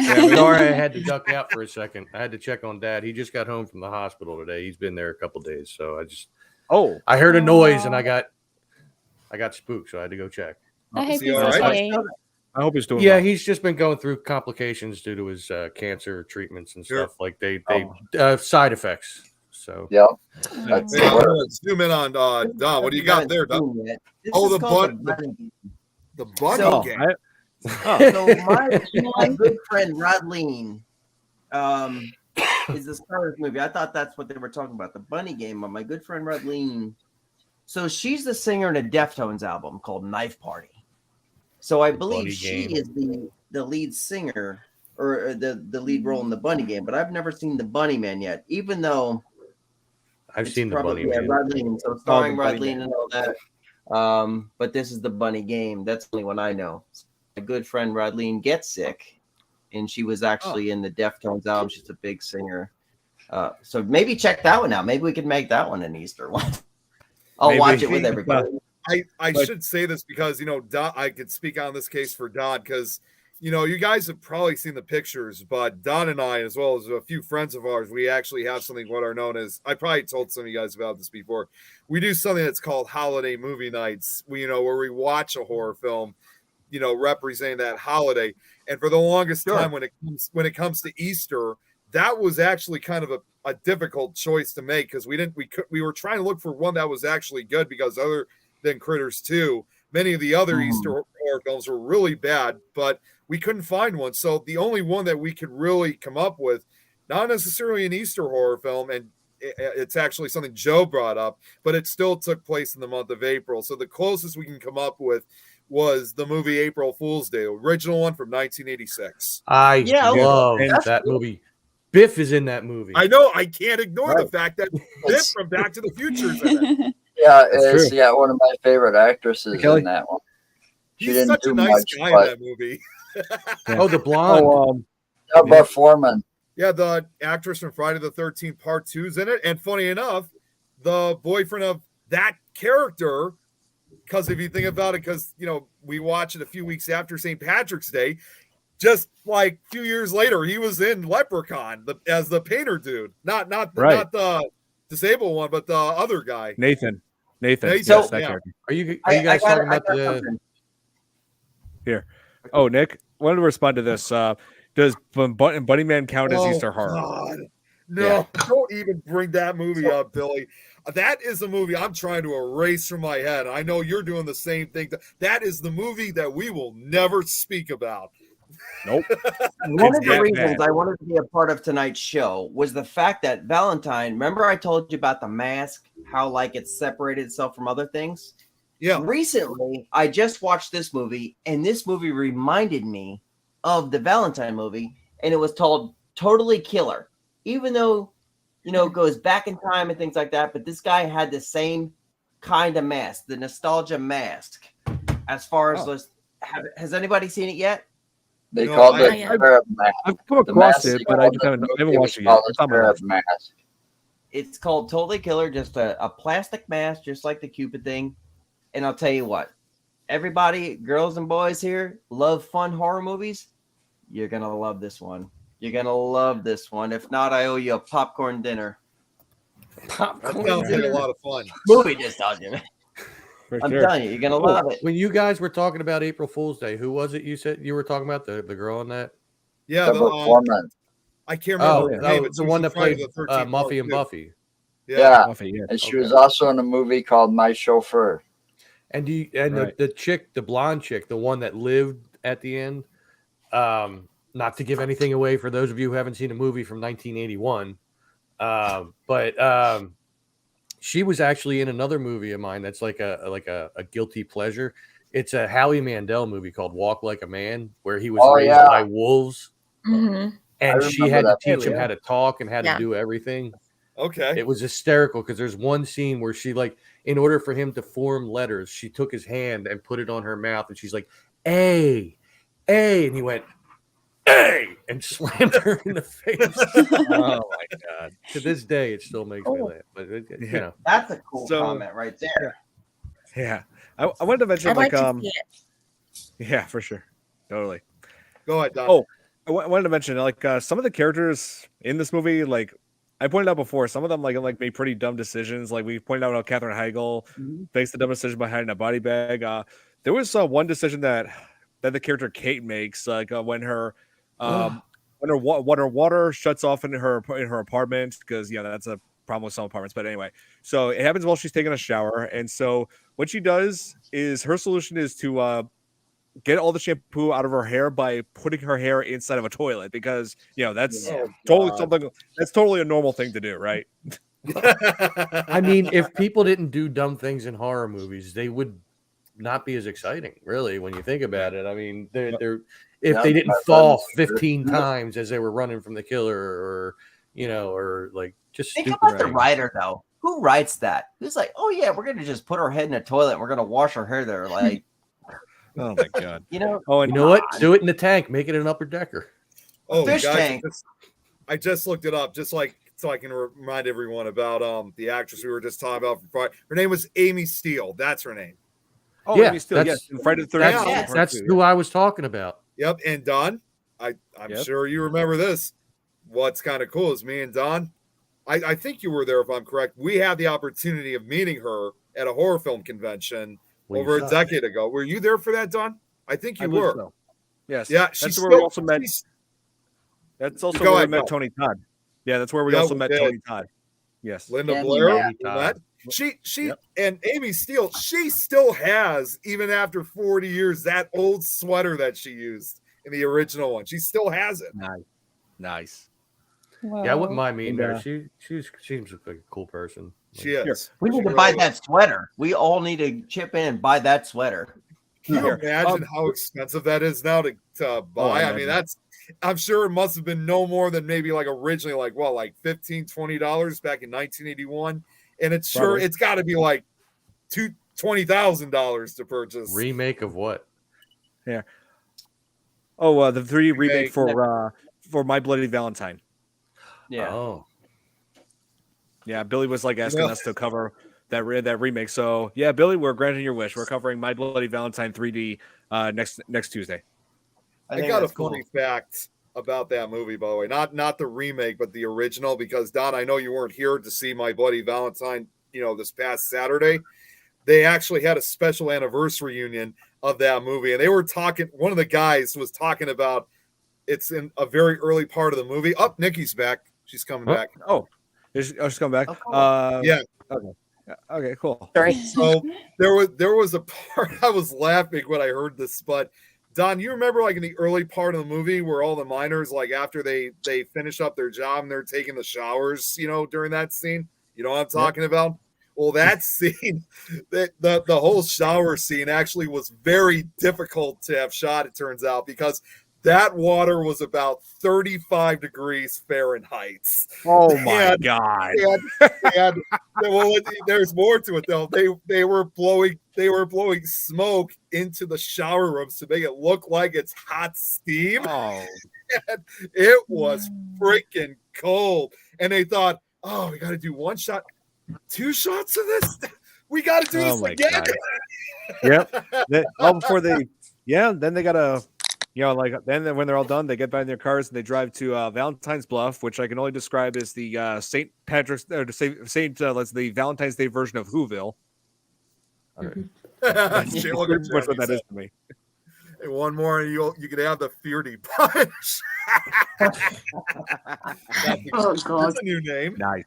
Sorry, I had to duck out for a second. I had to check on Dad. He just got home from the hospital today. He's been there a couple days, so I heard a noise and I got spooked, so I had to go check. I hope he's okay. I hope he's doing well. He's just been going through complications due to his cancer treatments and stuff. Like they side effects. So I'm gonna zoom in on Don. What do you got there, Don? The bunny game. So my good friend Rodleen is the star of this movie. I thought that's what they were talking about, the bunny game. But my good friend Rodleen, so she's the singer in a Deftones album called Knife Party. So I believe she is the lead singer or the lead role in the Bunny Game, but I've never seen the Bunny Man yet, even though I've seen the Bunny Man. Rodleen, so starring Rodleen and all that. But this is the Bunny Game. That's the only one I know. My good friend Rodleen gets sick, and she was actually in the Deftones album. She's a big singer. So maybe check that one out. Maybe we could make that one an Easter one. I'll watch it with everybody. I should say this because, Don, I could speak on this case for Don because, you guys have probably seen the pictures, but Don and I, as well as a few friends of ours, we actually have something what are known as, I probably told some of you guys about this before. We do something that's called holiday movie nights, where we watch a horror film, representing that holiday. And for the longest time, when it comes to Easter, that was actually kind of a difficult choice to make because we were trying to look for one that was actually good because other than Critters 2. Many of the other Easter horror films were really bad, but we couldn't find one. So the only one that we could really come up with not necessarily an Easter horror film, and it's actually something Joe brought up, but it still took place in the month of April. So the closest we can come up with was the movie April Fool's Day, original one from 1986. I love and that movie. Biff is in that movie. I know. I can't ignore the fact that Biff from Back to the Future is in it. Yeah, it's one of my favorite actresses in that one. He's such a nice guy in that movie. Oh, the blonde. Barbara Foreman. Yeah, the actress from Friday the 13th Part 2 is in it. And funny enough, the boyfriend of that character, because if you think about it, because, you know, we watched it a few weeks after St. Patrick's Day, just like a few years later, he was in Leprechaun as the painter dude. Not the disabled one, but the other guy. Nathan. Yes, so, that character. Are you guys talking about the... Here. Oh, Nick, I wanted to respond to this. Does Bunny Man count as Easter horror? God. No, don't even bring that movie up, Billy. That is a movie I'm trying to erase from my head. I know you're doing the same thing. That is the movie that we will never speak about. Nope. One of the reasons I wanted to be a part of tonight's show was the fact that Valentine, remember I told you about the mask, how like it separated itself from other things? Yeah. Recently, I just watched this movie, and this movie reminded me of the Valentine movie, and it was called Totally Killer. Even though, you know, it goes back in time and things like that, but this guy had the same kind of mask, the nostalgia mask. As far as has anybody seen it yet? They called it Cherub Mask. I've come across it, but I just haven't watched it yet. Cherub Mask. It's called Totally Killer, just a plastic mask, just like the Cupid thing. And I'll tell you what, everybody, girls and boys here, love fun horror movies. You're going to love this one. You're going to love this one. If not, I owe you a popcorn dinner. Popcorn sounds like a lot of fun. Movie just does you. I'm telling you, you're going to love it. When you guys were talking about April Fool's Day, who was it you said you were talking about? The girl on that? Yeah, I can't remember. That was the one that played Muffy and Buffy. Yeah. Buffy, yeah. And she was also in a movie called My Chauffeur. And the chick, the blonde chick, the one that lived at the end, not to give anything away for those of you who haven't seen a movie from 1981, but she was actually in another movie of mine that's like a guilty pleasure. It's a Howie Mandel movie called Walk Like a Man, where he was raised by wolves, and she had to teach him how to talk and how to do everything. Okay. It was hysterical because there's one scene where she, like, in order for him to form letters, she took his hand and put it on her mouth, and she's like, A, and he went, A, and slammed her in the face. Oh my God. To this day, it still makes me laugh. But you know. That's a cool comment right there. Yeah. I wanted to mention, I'd like to see it. Yeah, for sure. Totally. Go ahead, Don. Oh, I wanted to mention, like, some of the characters in this movie, like, I pointed out before, some of them like made pretty dumb decisions. Like we pointed out how Katherine Heigl makes the dumb decision by hiding a body bag. There was one decision that the character Kate makes, like when her water shuts off in her apartment, because that's a problem with some apartments. But anyway, so it happens while she's taking a shower, and so what she does is her solution is to get all the shampoo out of her hair by putting her hair inside of a toilet, because that's that's totally a normal thing to do, right? I mean, if people didn't do dumb things in horror movies, they would not be as exciting, really, when you think about it. I mean, if they didn't fall 15 times as they were running from the killer, or like just think about the writer though. Who writes that? Who's like, oh yeah, we're gonna just put our head in a toilet and we're gonna wash our hair there, like. Oh my God! Oh, and you know what? Do it in the tank. Make it an upper decker. Oh, fish tank. I just looked it up, just like so I can remind everyone about the actress we were just talking about from Friday. Her name was Amy Steele. That's her name. Oh, yeah, Amy Steele. Yes, Friday the 13th. That's who I was talking about. Yep. And Don, I'm sure you remember this. What's kind of cool is me and Don. I think you were there, if I'm correct. We had the opportunity of meeting her at a horror film convention over a decade ago. Were you there for that, Don? I think you were. So. Yes. Yeah. That's where we also met. That's also where we met Tony Todd. Yeah, that's where we also met Tony Todd. Yes. Linda Blair. She and Amy Steele, she still has, even after 40 years, that old sweater that she used in the original one. She still has it. Nice. Yeah, I wouldn't mind meeting And, her. She seems like a cool person. She is. We need to buy that sweater. We all need to chip in and buy that sweater. Can you imagine how expensive that is now to buy? I mean, I'm sure it must have been no more than maybe like originally like $15, $20 back in 1981. And it's sure it's got to be like $20,000 to purchase. Remake of what? Yeah. Oh, the 3D remake for My Bloody Valentine. Yeah. Oh. Yeah, Billy was like asking us to cover that remake. So yeah, Billy, we're granting your wish. We're covering My Bloody Valentine 3D next Tuesday. I got a funny fact about that movie, by the way. Not the remake, but the original, because Don, I know you weren't here to see My Bloody Valentine, this past Saturday. They actually had a special anniversary reunion of that movie, and they were talking. One of the guys was talking about it's in a very early part of the movie. Nikki's back. She's coming back. Oh, she's coming back. Oh, cool. Yeah. Okay, cool. Sorry. So there was a part I was laughing when I heard this, but Don, you remember like in the early part of the movie where all the miners, like after they finish up their job and they're taking the showers, during that scene? You know what I'm talking about? Well, that scene, the whole shower scene actually was very difficult to have shot, it turns out, because that water was about 35 degrees Fahrenheit. Oh my God. And well, there's more to it though. They were blowing smoke into the shower rooms to make it look like it's hot steam. Oh. And it was freaking cold. And they thought, oh, we got to do 1 shot, 2 shots of this. We got to do this again. Yep. Then they gotta. Then when they're all done, they get back in their cars and they drive to Valentine's Bluff, which I can only describe as the St. Patrick's or the Valentine's Day version of Whoville. That's pretty much what that is to me. And one more, and you could have the Feardy Punch. That's a new name. Nice.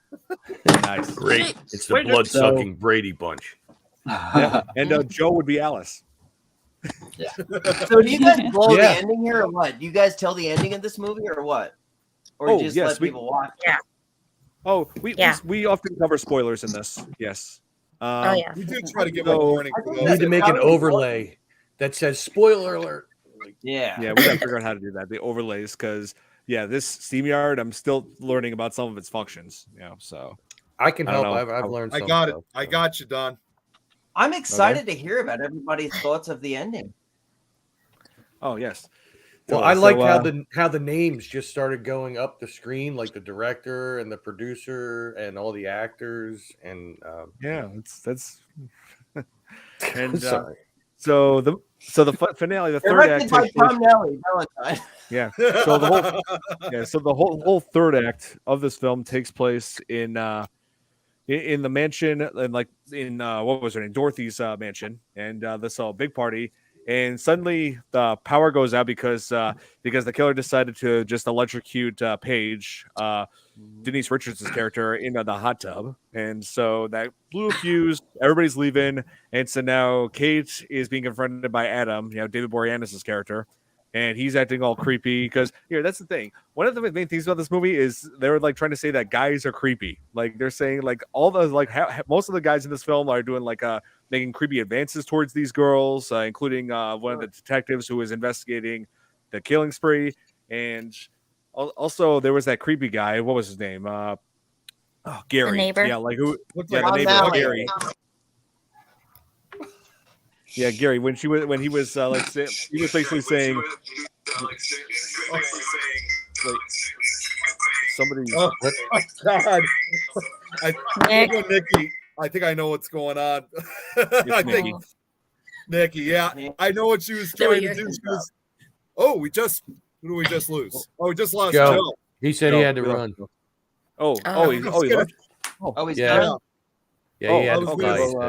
Great. It's the blood-sucking Brady Bunch. Yeah. And Joe would be Alice. Yeah. So do you guys blow the ending here or what? Do you guys tell the ending of this movie or what? Or just let people watch? Yeah. Oh, we often cover spoilers in this. Yes. We do try to give a warning. We need to make an overlay that says spoiler alert. Yeah. Yeah, we gotta figure out how to do that. The overlays, because this SteamYard, I'm still learning about some of its functions. So I can help. I've learned. I got it. I got you, Don. I'm excited to hear about everybody's thoughts of the ending. Oh yes. Well, I like how the names just started going up the screen, like the director and the producer and all the actors, and that's and sorry. So the finale, the third Directed act, by Tom Nelly, Valentine. Yeah. So the whole third act of this film takes place in the mansion, and like in what was her name, Dorothy's mansion, and this all big party. And suddenly the power goes out because the killer decided to just electrocute Paige, Denise Richards' character, into the hot tub. And so that blew a fuse. Everybody's leaving. And so now Kate is being confronted by Adam, David Boreanaz's character. And he's acting all creepy because that's the thing. One of the main things about this movie is they're like trying to say that guys are creepy. Like they're saying like all the most of the guys in this film are doing making creepy advances towards these girls, including one of the detectives who was investigating the killing spree. And also there was that creepy guy. What was his name? Gary. The neighbor. Yeah, like who? The neighbor Gary. Yeah, Gary. When he was he was basically saying, somebody. Oh my God! Nikki. I think I know what's going on. I think Nikki. Yeah, I know what she was trying to do. Who did we just lose? Oh, we just lost Joe. He said he had to run. He's done? Yeah, he had to go.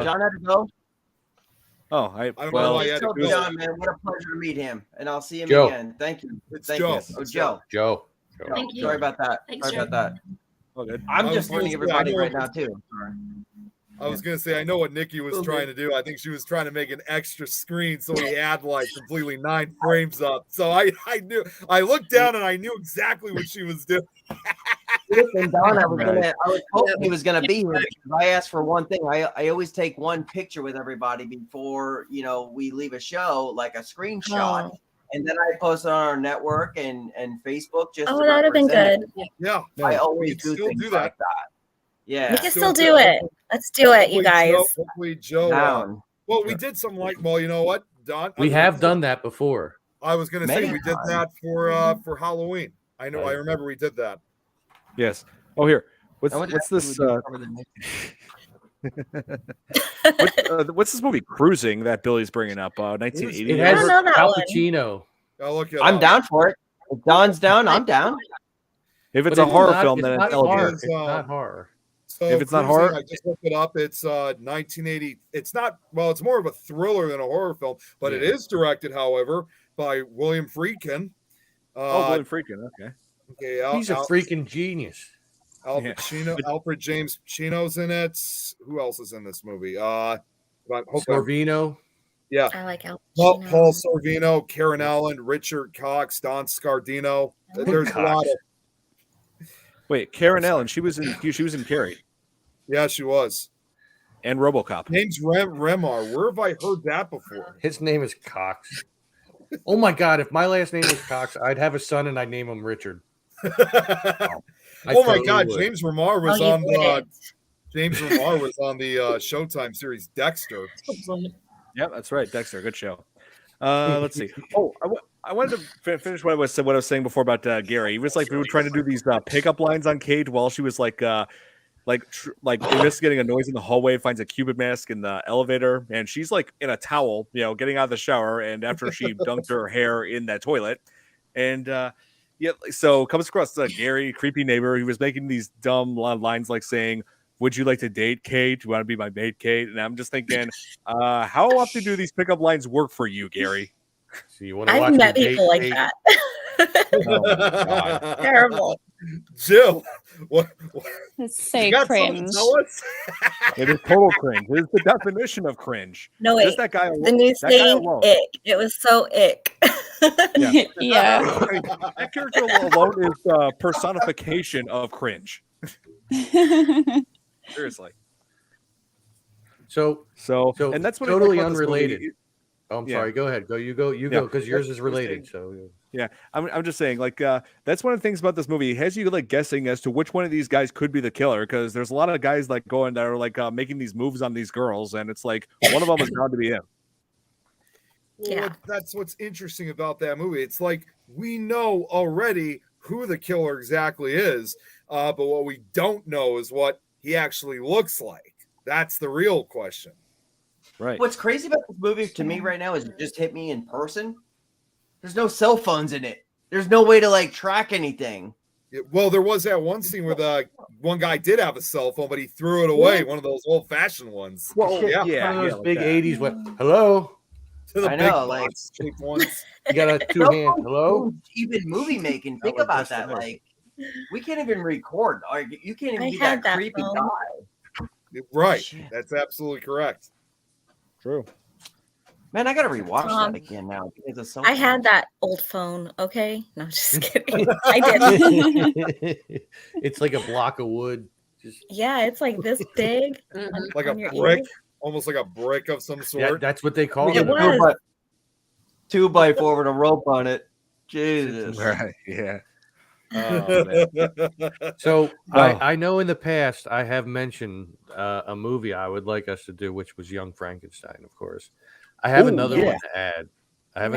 John had to go? I don't know why John, man, what a pleasure to meet him. And I'll see him Joe. again. Thank you. Thank you. Oh, Joe. Thank you. Sorry about that. Thanks, Sorry about that. all good. I'm just warning everybody right now, too. Sorry. I was gonna say I know what Nikki was trying to do. I think she was trying to make an extra screen so he had like completely 9 frames up. So I knew. I looked down and I knew exactly what she was doing. And Don, I was hoping he was gonna be here because I asked for one thing. I always take one picture with everybody before we leave a show, like a screenshot. And then I post it on our network and Facebook. Just that would have been good. Yeah, I always do things like that. Yeah, we can still do it. Let's do it, you guys. Hopefully, Joe. Well, we did some well, you know what, Don? We have done that before. I was going to say we did that for Halloween. I know. I remember we did that. Yes. Oh, here. What's this? What's this movie, Cruising, that Billy's bringing up? 1980. It has Al Pacino. I'm down for it. If Don's down, I'm down. If it's a horror film, then it's horror. It's not horror. So if it's not horror, I just looked it up. It's 1980. It's not. Well, it's more of a thriller than a horror film, but it is directed, however, by William Friedkin. William Friedkin. Okay. Okay. He's a freaking genius. Al Pacino, Alfred James Pacino's in it. Who else is in this movie? Sorvino. Yeah. I like Al Pacino. Paul Sorvino, Karen Allen, Richard Cox, Don Scardino. There's a lot of. Wait, Karen Allen. She was in Carrie. Yeah, she was. And RoboCop. Name's Remar. Where have I heard that before? His name is Cox. Oh my God! If my last name was Cox, I'd have a son and I'd name him Richard. Oh my God! Would. James Remar was on the Showtime series Dexter. Yeah, that's right, Dexter. Good show. Let's see. Oh, I wanted to finish what I was saying before about Gary. He was we were trying to do these pickup lines on Kate while she was investigating a noise in the hallway, finds a Cupid mask in the elevator, and she's in a towel, getting out of the shower, and after she dunked her hair in that toilet, and so comes across Gary, creepy neighbor. He was making these dumb lines saying, "Would you like to date Kate? Do you want to be my mate, Kate?" And I'm just thinking, how often do these pickup lines work for you, Gary? So you want to I've met people like that. Oh my God. Terrible. Jill, what? It's so cringe. It is total cringe. It is the definition of cringe. No, wait. Just that guy alone. The new saying, ick. It was so ick. Yeah. That character alone is the personification of cringe. Seriously. So and that's what totally unrelated. Oh, I'm sorry. Go ahead. You go, because yours is related. So yeah, I'm just saying, that's one of the things about this movie. It has you guessing as to which one of these guys could be the killer, because there's a lot of guys going that are making these moves on these girls, and it's one of them is bound to be him. Well, that's what's interesting about that movie. It's we know already who the killer exactly is, but what we don't know is what he actually looks like. That's the real question. Right. What's crazy about this movie to me right now is it just hit me in person. There's no cell phones in it. There's no way to track anything. Well, there was that one scene where the one guy did have a cell phone, but he threw it away. One of those old-fashioned ones. Well, one of those big '80s. Hello. To the I big know, box-shaped ones. You got a two-hand. Hello. Even movie making. Think about that. We can't even record. You can't even be that creepy guy. Right. That's absolutely correct. True. Man, I gotta rewatch that again now. I had that old phone. Okay, no, just kidding. I did. It's like a block of wood. Yeah, it's this big. Like a brick, almost like a brick of some sort. Yeah, that's what they call it. Was. 2x4 with a rope on it. Jesus. Right. Yeah. Oh, so I know in the past I have mentioned a movie I would like us to do, which was Young Frankenstein, of course. I have another one to add.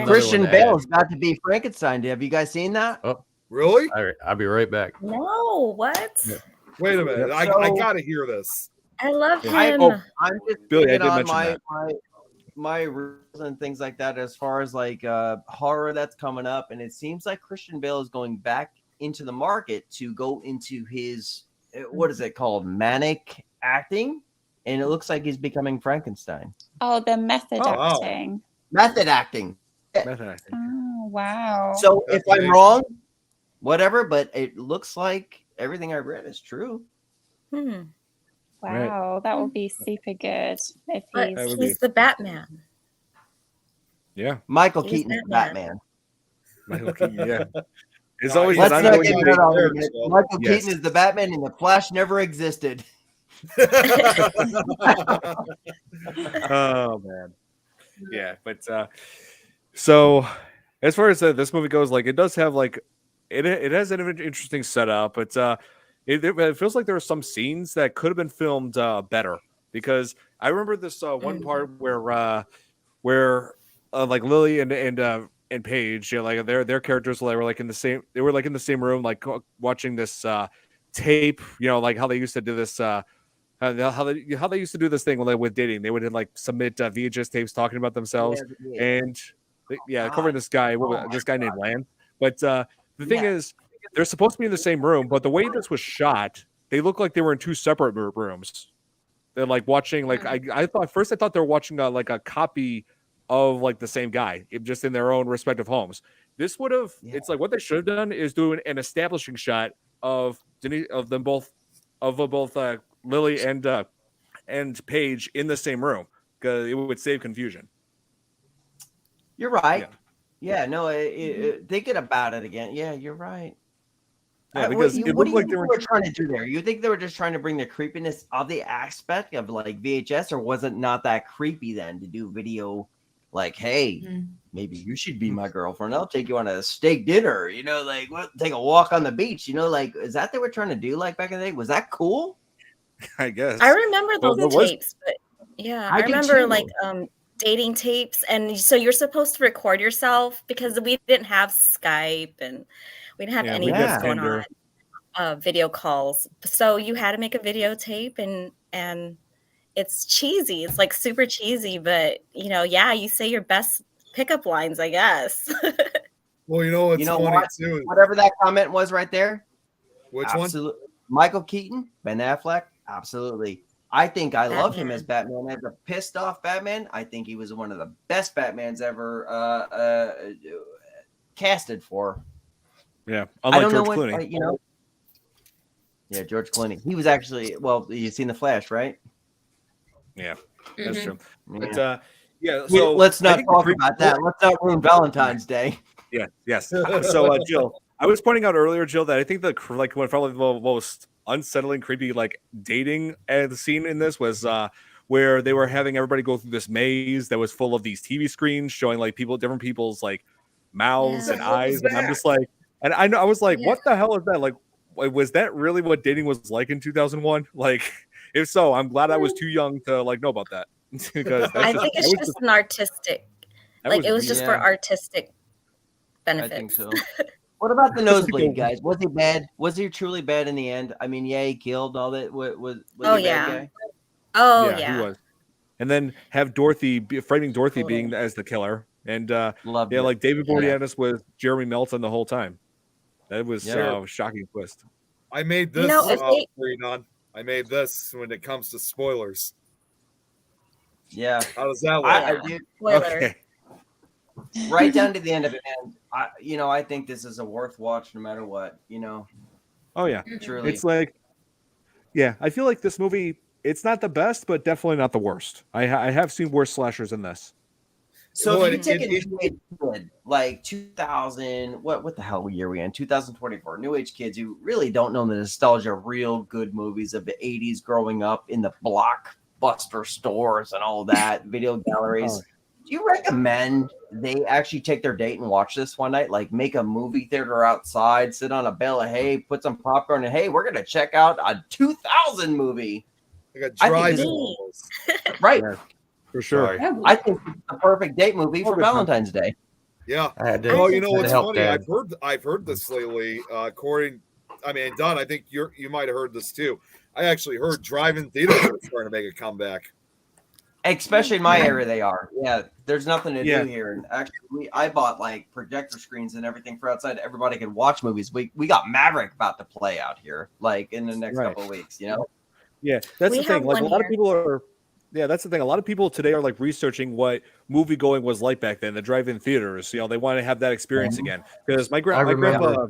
Christian Bale's about to be Frankenstein. Have you guys seen that? Oh, really? All right, I'll be right back. No, what? Yeah. Wait a minute. I got to hear this. I love him. I'm just Billy, on my rules and things like that as far as horror that's coming up, and it seems like Christian Bale is going back into the market to go into his what is it called, manic acting, and it looks like he's becoming Frankenstein. Oh, the method acting. Method acting. Method acting. Oh, wow. So if I'm wrong, whatever, but it looks like everything I read is true. Wow, right. That would be super good if he's the Batman. Yeah, Michael Keaton's Batman. Michael Keaton, yeah. It's always Let's an not ongoing get debate. that argument. Michael Yes. Keaton is the Batman, and the Flash never existed. Oh man, yeah. But so as far as this movie goes, like it does have like it has an interesting setup, but it feels like there are some scenes that could have been filmed better, because I remember this one part where like Lily and Paige, you know, like their characters were like in the same, they were like in the same room, like watching this tape, you know, like how they used to do this how they used to do this thing with dating. They would like submit VHS tapes talking about themselves, and covering this guy, this guy named Land. But the thing is, they're supposed to be in the same room, but the way this was shot, they look like they were in two separate rooms. They're like watching, like I thought they were watching like a copy of like the same guy, just in their own respective homes. This would have, it's like what they should have done is do an establishing shot of them both, Lily and Paige in the same room, because it would save confusion. You're right. Yeah, no, thinking about it again. Yeah, you're right. Yeah, because what do you think they were trying to do there? You think they were just trying to bring the creepiness of the aspect of like VHS, or was it not that creepy then to do video? Like, hey, maybe you should be my girlfriend. I'll take you on a steak dinner. You know, like take a walk on the beach. You know, like is that they were trying to do like back in the day? Was that cool? I guess I remember those tapes, but yeah, I remember like dating tapes, and so you're supposed to record yourself because we didn't have Skype and we didn't have any of this going on, video calls. So you had to make a videotape, and it's cheesy. It's like super cheesy, but you know, you say your best pickup lines, I guess. Well, you know, it's funny what? too. Whatever that comment was right there. Which one? Michael Keaton, Ben Affleck. Absolutely. I think I love him as Batman. As a pissed off Batman, I think he was one of the best Batmans ever casted for. Yeah, unlike George Clooney. You know. Yeah, George Clooney. He was actually, well, you've seen The Flash, right? Yeah, that's true. But so let's not talk about that. Let's not ruin Valentine's Day. Yeah, yes. So Jill, I was pointing out earlier, Jill, that I think one probably the most unsettling, creepy, like dating scene in this was where they were having everybody go through this maze that was full of these TV screens showing like different people's like mouths and eyes, and I'm just like, and I was like, what the hell is that? Like, was that really what dating was like in 2001? Like, if so, I'm glad I was too young to like know about that. Because I think it's just an artistic, like it was just for artistic benefits. I think so. What about the nosebleed, guys? Was he bad? Was he truly bad in the end? I mean, he killed all that. Was he a bad guy? Oh yeah, he was. And then have frightening Dorothy being as the killer, and like David Boreanaz was Jeremy Melton the whole time. That was a shocking twist. I made this I made this when it comes to spoilers. Yeah. How does that work? Okay. Right down to the end of it, and I think this is a worth watch no matter what, you know. Oh yeah, truly. It's like, I feel like this movie, it's not the best, but definitely not the worst. I have seen worse slashers than this. So if you take a new age kid, like 2000, what the hell year are we in? 2024, new age kids who really don't know the nostalgia of real good movies of the 80s growing up in the blockbuster stores and all that, video galleries. Do you recommend they actually take their date and watch this one night? Like make a movie theater outside, sit on a bale of hay, put some popcorn, and hey, we're going to check out a 2000 movie. Like a drive-in. Right. Yeah, for sure. I think it's the perfect date movie for Valentine's Day. Yeah. Well, you know what's funny? Dad. I've heard this lately. Don, I think you might have heard this too. I actually heard drive-in theaters are starting to make a comeback. Especially in my area, they are. Yeah, there's nothing to do here. And actually, I bought like projector screens and everything for outside. Everybody could watch movies. We got Maverick about to play out here, like in the next couple of weeks. You know. Yeah, that's the thing. Like a lot of people are. Yeah, that's the thing. A lot of people today are like researching what movie going was like back then. The drive-in theaters. You know, they want to have that experience again. Because my grandpa.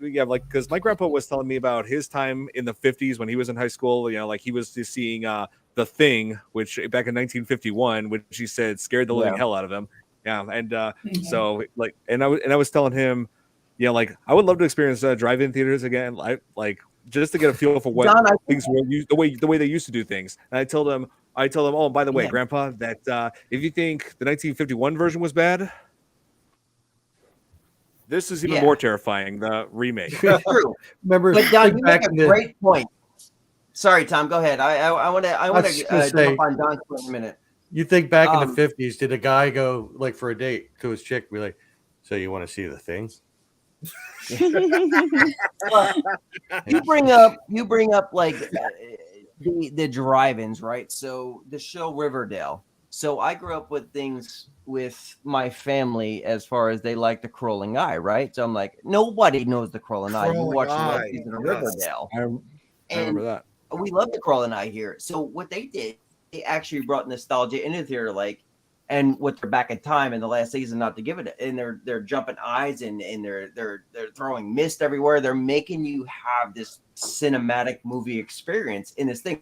Yeah, like because my grandpa was telling me about his time in the 50s when he was in high school. You know, like he was just seeing The Thing, which back in 1951, which he said scared the living hell out of him. Yeah, and so like, and I was telling him, Yeah, like I would love to experience drive-in theaters again. Like just to get a feel for what Don, things were used, the way they used to do things. And I told them, oh, by the way, Grandpa, that if you think the 1951 version was bad, this is even more terrifying. The remake. True. Remember, but Don, you make a great point. Sorry, Tom. Go ahead. I want to jump on Don for a minute. You think back in the 50s, did a guy go like for a date to his chick, be like, "So you want to see the thing?" You bring up like the drive-ins, right? So the show Riverdale. So I grew up with things with my family as far as they like the Crawling Eye, right? So I'm like, nobody knows the Crawling Eye. You watch the last season of Riverdale. I remember that. We love the Crawling Eye here. So what they did, they actually brought nostalgia into the theater, like, and what they're back in time in the last season, not to give it, and they're jumping eyes and they're throwing mist everywhere. They're making you have this cinematic movie experience in this thing.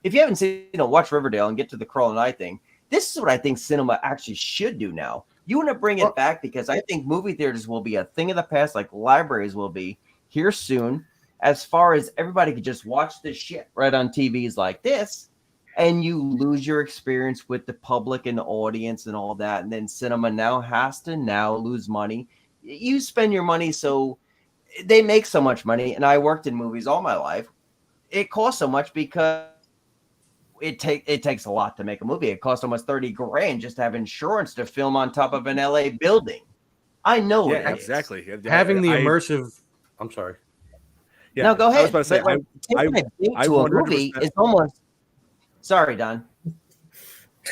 If you haven't seen, watch Riverdale and get to the Crawling Eye thing. This is what I think cinema actually should do now. You want to bring it back because I think movie theaters will be a thing of the past, like libraries will be here soon. As far as everybody could just watch this shit right on TVs like this, and you lose your experience with the public and the audience and all that. And then cinema now has to lose money. You spend your money, so they make so much money. And I worked in movies all my life. It costs so much because it takes a lot to make a movie. It costs almost $30,000 just to have insurance to film on top of an LA building. I know it exactly. Having the immersive. I'm sorry. Yeah, no, go ahead. I was about to say, I to a movie is almost. Sorry, Don.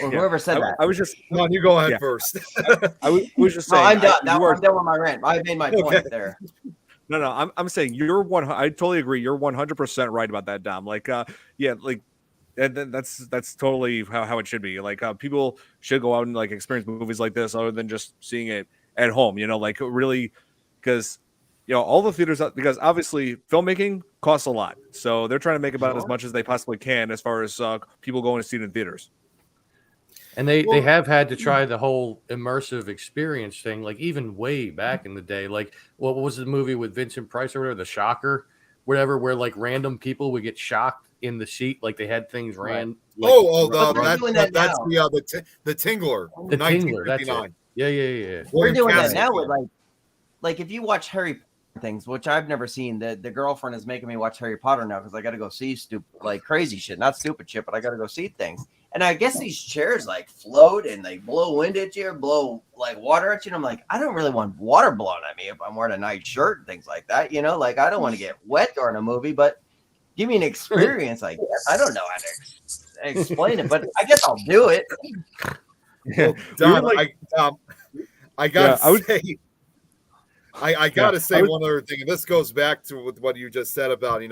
Or whoever said that. I was just. Come on, you go ahead first. I was just saying. No, I'm done. I'm done with my rant. I made my point there. No. I'm saying I totally agree. You're 100% right about that, Dom. Like, and that's totally how it should be. Like, people should go out and like experience movies like this, other than just seeing it at home. Like really, because. All the theaters, because obviously filmmaking costs a lot. So they're trying to make about as much as they possibly can as far as people going to see it in theaters. And they have had to try the whole immersive experience thing, like even way back in the day. Like, what was the movie with Vincent Price or whatever, The Shocker, whatever, where like random people would get shocked in the seat, like they had things ran. Like, that's the Tingler. The Tingler, that's it. Yeah. We're doing that now with like if you watch Harry things, which I've never seen. The girlfriend is making me watch Harry Potter now because I got to go see crazy shit, not stupid shit, but I got to go see things. And I guess these chairs like float and they blow wind at you, or blow like water at you. And I'm like, I don't really want water blowing at me if I'm wearing a nice shirt and things like that. Like I don't want to get wet during a movie, but give me an experience. I guess I don't know how to explain it, but I guess I'll do it. Yeah, Don, I gotta say. I gotta say one other thing, and this goes back to what you just said about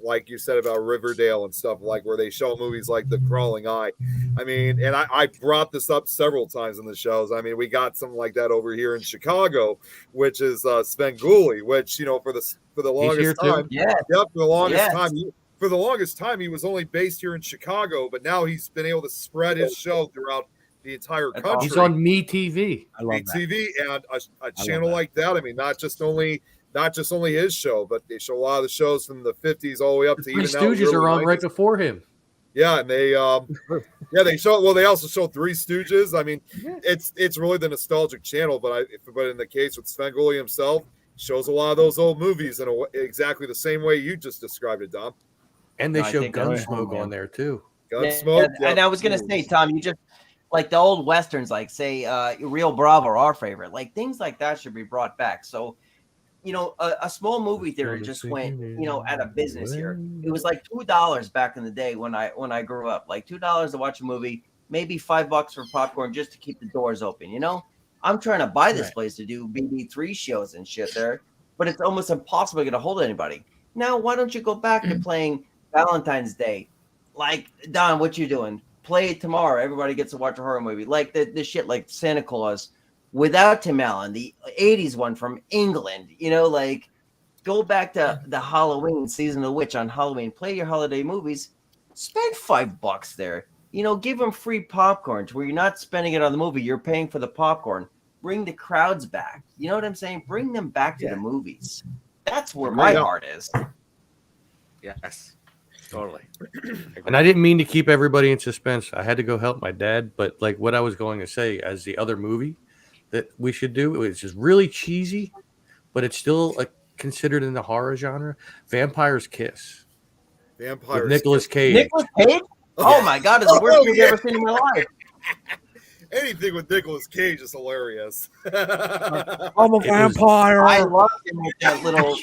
like you said about Riverdale and stuff, like where they show movies like The Crawling Eye. I mean, and I brought this up several times in the shows. I mean, we got something like that over here in Chicago, which is Svengoolie, which for the longest time, for the longest time he was only based here in Chicago, but now he's been able to spread his show throughout the entire country. He's on MeTV. I love MeTV and a channel like that. I mean, not just only his show, but they show a lot of the shows from the 50s all the way up to Three Stooges are on right before him. Yeah, and they they show. Well, they also show Three Stooges. I mean, it's really the nostalgic channel. But in the case with Svengoolie himself, shows a lot of those old movies in exactly the same way you just described it, Dom. And they show Gunsmoke on there too. Gunsmoke. And I was gonna say, Tom, you just. Like the old Westerns, like say Rio Bravo, our favorite, like things like that should be brought back. So, a small movie theater just went, out of business here. It was like $2 back in the day when I grew up, like $2 to watch a movie, maybe $5 for popcorn just to keep the doors open. I'm trying to buy this place to do BB3 shows and shit there, but it's almost impossible to get a hold of anybody. Now, why don't you go back to playing Valentine's Day? Like, Don, what you doing? Play it tomorrow. Everybody gets to watch a horror movie. Like the shit like Santa Claus without Tim Allen, the 80s one from England, like go back to the Halloween season of the witch on Halloween, play your holiday movies, spend $5 there, give them free popcorn to where you're not spending it on the movie. You're paying for the popcorn. bring the crowds back. You know what I'm saying? Bring them back to the movies. That's where my heart is. Yes, totally. And I didn't mean to keep everybody in suspense. I had to go help my dad, but like what I was going to say as the other movie that we should do, it's just really cheesy, but it's still like considered in the horror genre. Vampire's Kiss. Vampires. With Nicolas Cage. Nicolas Cage? Oh my God, it's the worst movie I've ever seen in my life. Anything with Nicolas Cage is hilarious. I'm a vampire. I love him with that little.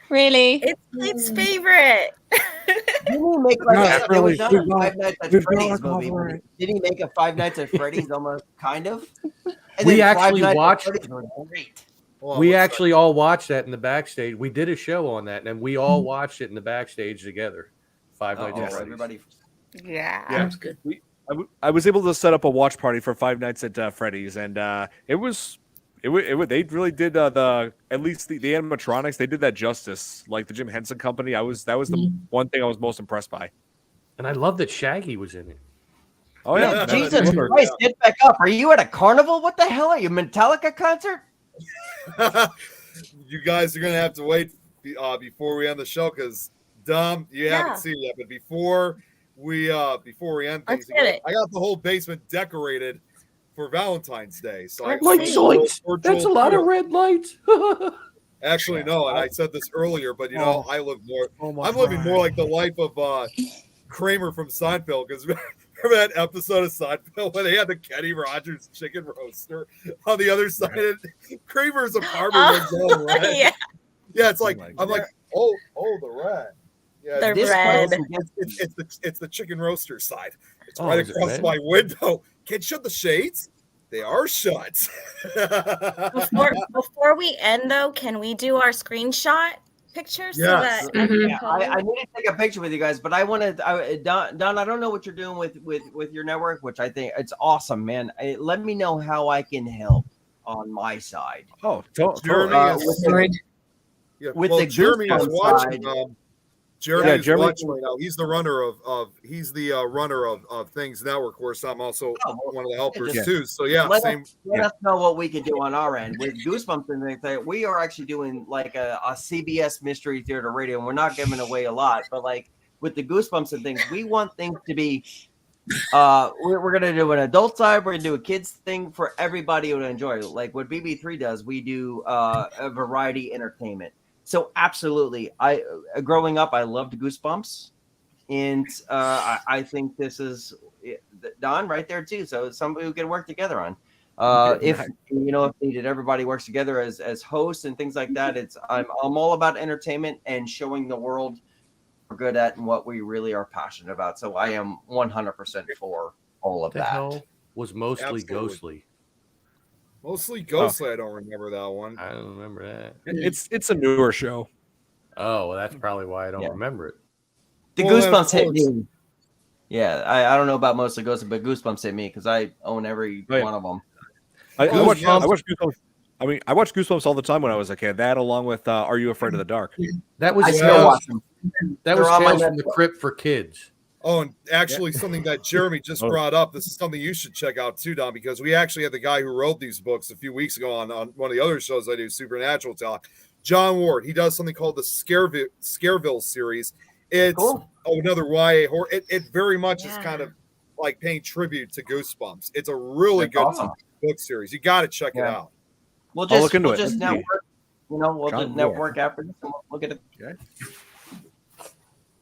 Really? It's Kate's favorite. Didn't he make like there was not a Five Nights at Freddy's movie? Did he make a Five Nights at Freddy's almost kind of? And We then actually Five Nights at watched. Freddy's was great. We actually all watched that in the backstage. We did a show on that, and we all watched it in the backstage together. Five Nights at Freddy's. Everybody. Yeah, That's good. I was able to set up a watch party for Five Nights at Freddy's, and it was they really did at least the animatronics. They did that justice, like the Jim Henson Company. That was the one thing I was most impressed by. And I love that Shaggy was in it. Oh yeah, Jesus Christ! Get back up! Are you at a carnival? What the hell are you? Metallica concert? You guys are gonna have to wait before we end the show because Dom, you haven't seen it yet. But before we end things, I got the whole basement decorated for Valentine's Day. So lights. That's a lot of red lights. Actually, no, and I said this earlier, but you know, I live more. I'm living more like the life of Kramer from Seinfeld. Because remember that episode of Seinfeld when they had the Kenny Rogers chicken roaster on the other side of Kramer's apartment? Right? Yeah, it's like I'm like, oh, the red. Yeah, the red. It's the chicken roaster side. It's right across my window. Can't shut the shades. They are shut. Before we end, though, can we do our screenshot picture? So that I need to take a picture with you guys, but I wanted Don. I don't know what you're doing with your network, which I think it's awesome, man. Let me know how I can help on my side. Oh, Jeremy Jeremy is watching. Jeremy is watching right now. He's the runner of Things Network. Of course, I'm also one of the helpers too. So let us know what we can do on our end with Goosebumps and things. We are actually doing like a CBS Mystery Theater Radio, and we're not giving away a lot, but like with the Goosebumps and things, we want things to be. We're gonna do an adult side. We're gonna do a kids thing for everybody to enjoy. Like what BB3 does, we do a variety entertainment. So absolutely, growing up, I loved Goosebumps, and I think this is Don right there too. So it's somebody we can work together on. If needed, everybody works together as hosts and things like that. I'm all about entertainment and showing the world we're good at and what we really are passionate about. So I am 100% for all of that. Hell was mostly ghostly. Mostly ghostly. I don't remember that one. I don't remember that. It's a newer show. Oh, well, that's probably why I don't remember it. The Goosebumps hit me. Yeah, I don't know about Mostly Ghostly, but Goosebumps hit me because I own every one of them. I watched Goosebumps. I mean, I watched Goosebumps all the time when I was a kid. That along with Are You Afraid of the Dark? That was Tales from the Crypt for kids. Oh, and actually something that Jeremy just brought up, this is something you should check out too, Don, because we actually had the guy who wrote these books a few weeks ago on one of the other shows I do, Supernatural Talk, John Ward. He does something called the Scareville series. It's another YA horror. It very much is kind of like paying tribute to Goosebumps. It's a really good book series. You got to check it out. We'll just network. We'll just network after this and we'll look at it. Okay.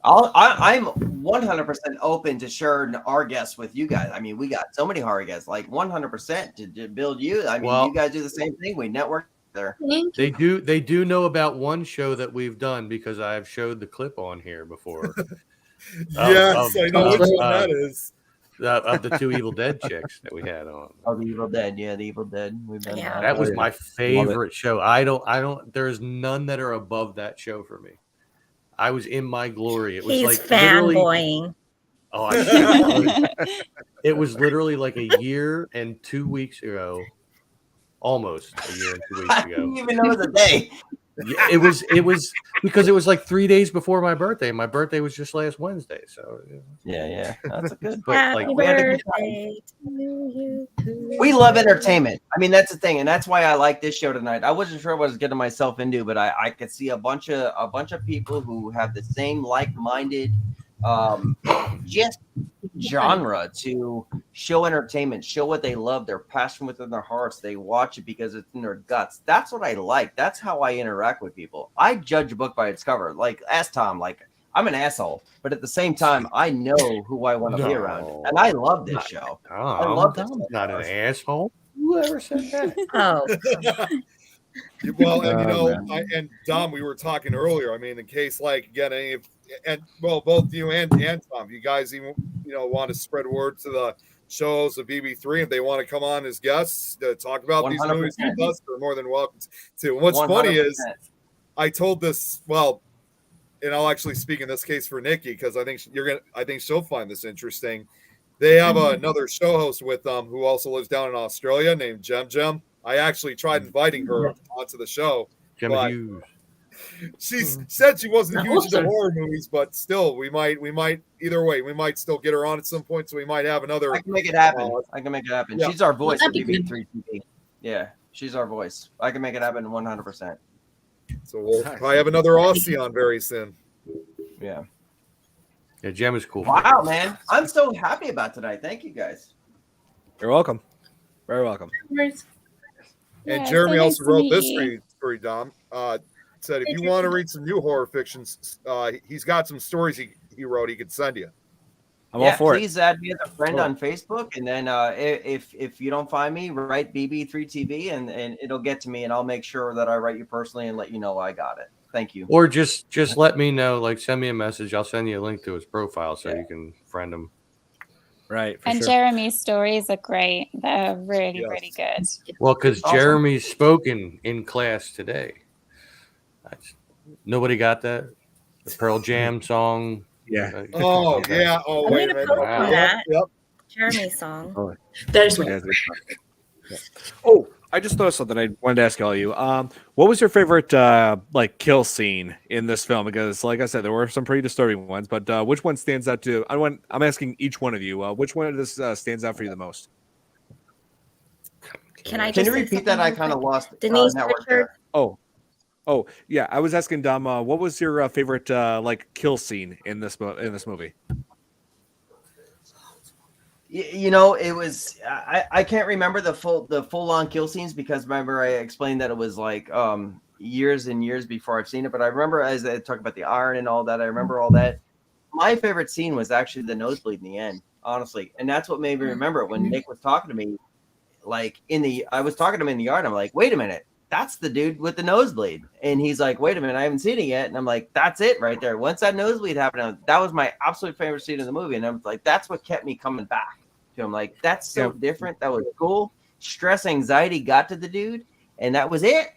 I'm 100% open to sharing our guests with you guys. I mean, we got so many horror guests, like 100% to build you. I mean, you guys do the same thing. We network there. They do know about one show that we've done because I've showed the clip on here before. Yes, I know which one that is. Of the two Evil Dead chicks that we had on. Oh, the Evil Dead, the Evil Dead. We've done that. That was my favorite show. I don't. There's none that are above that show for me. I was in my glory. It was He's like fanboying. It was literally like a year and 2 weeks ago. Almost a year and 2 weeks ago. I didn't even know it was a day. Yeah, it was because it was like 3 days before my birthday. My birthday was just last Wednesday, so yeah, that's a good. But Happy like, birthday to you. We love entertainment. I mean, that's the thing, and that's why I like this show tonight. I wasn't sure what I was getting myself into, but I could see a bunch of people who have the same like-minded, just genre to show entertainment, show what they love, their passion within their hearts. They watch it because it's in their guts. That's what I like. That's how I interact with people. I judge a book by its cover. Like, ask Tom, like, I'm an asshole, but at the same time, I know who I want to be around, and I love this show. I love this. I'm not an asshole. Whoever said that? Oh, Well, and and Dom, we were talking earlier. I mean, in case like again, both you and Tom, you guys even want to spread word to the shows of BB3 if they want to come on as guests to talk about 100%. These movies with us, they're more than welcome to. And what's 100%. Funny is, I told this and I'll actually speak in this case for Nikki because I think she'll find this interesting. They have another show host with them who also lives down in Australia named Jem. I actually tried inviting her onto the show. She said she wasn't huge into horror movies, but still, we might either way, we might still get her on at some point. So we might have another. I can make it happen. Yeah. She's our voice at BB3 TV. Yeah, she's our voice. I can make it happen 100%. So we'll probably have another Aussie on very soon. Yeah. Yeah, Jem is cool. Wow, man. I'm so happy about tonight. Thank you, guys. You're welcome. Very welcome. And Jeremy also wrote this for you, Dom. Said if you want to read some new horror fictions, he's got some stories he wrote he could send you. I'm all for please add me as a friend on Facebook, and then if you don't find me, write BB3TV, and it'll get to me, and I'll make sure that I write you personally and let you know I got it. Thank you. Or just let me know. Like, send me a message. I'll send you a link to his profile so you can friend him. Right. And sure. Jeremy's stories are great. They're really, really good. Well, because Jeremy's spoken in class today. Nobody got that? The Pearl Jam song. Yeah. Oh, yeah. Oh, wait a minute. Wow. Yep. Jeremy's song. Oh, there's one. Oh, I just thought of something I wanted to ask all of you. What was your favorite kill scene in this film? Because, like I said, there were some pretty disturbing ones, but which one stands out to? I'm asking each one of you. Which one of this stands out for you the most? Can you repeat that? I kind of lost Denise network Richard. there. Oh, yeah. I was asking Dom. What was your favorite kill scene in this movie? It was I can't remember the full on kill scenes because remember I explained that it was like years and years before I've seen it, but I remember as I talked about the iron and all that, I remember all that. My favorite scene was actually the nosebleed in the end, honestly, and that's what made me remember it when Nick was talking to me, I was talking to him in the yard. I'm like, wait a minute, that's the dude with the nosebleed, and he's like, wait a minute, I haven't seen it yet, and I'm like, that's it right there. Once that nosebleed happened, that was my absolute favorite scene in the movie, and I'm like, that's what kept me coming back to him. Like, that's so different. That was cool. Stress, anxiety got to the dude, and that was it.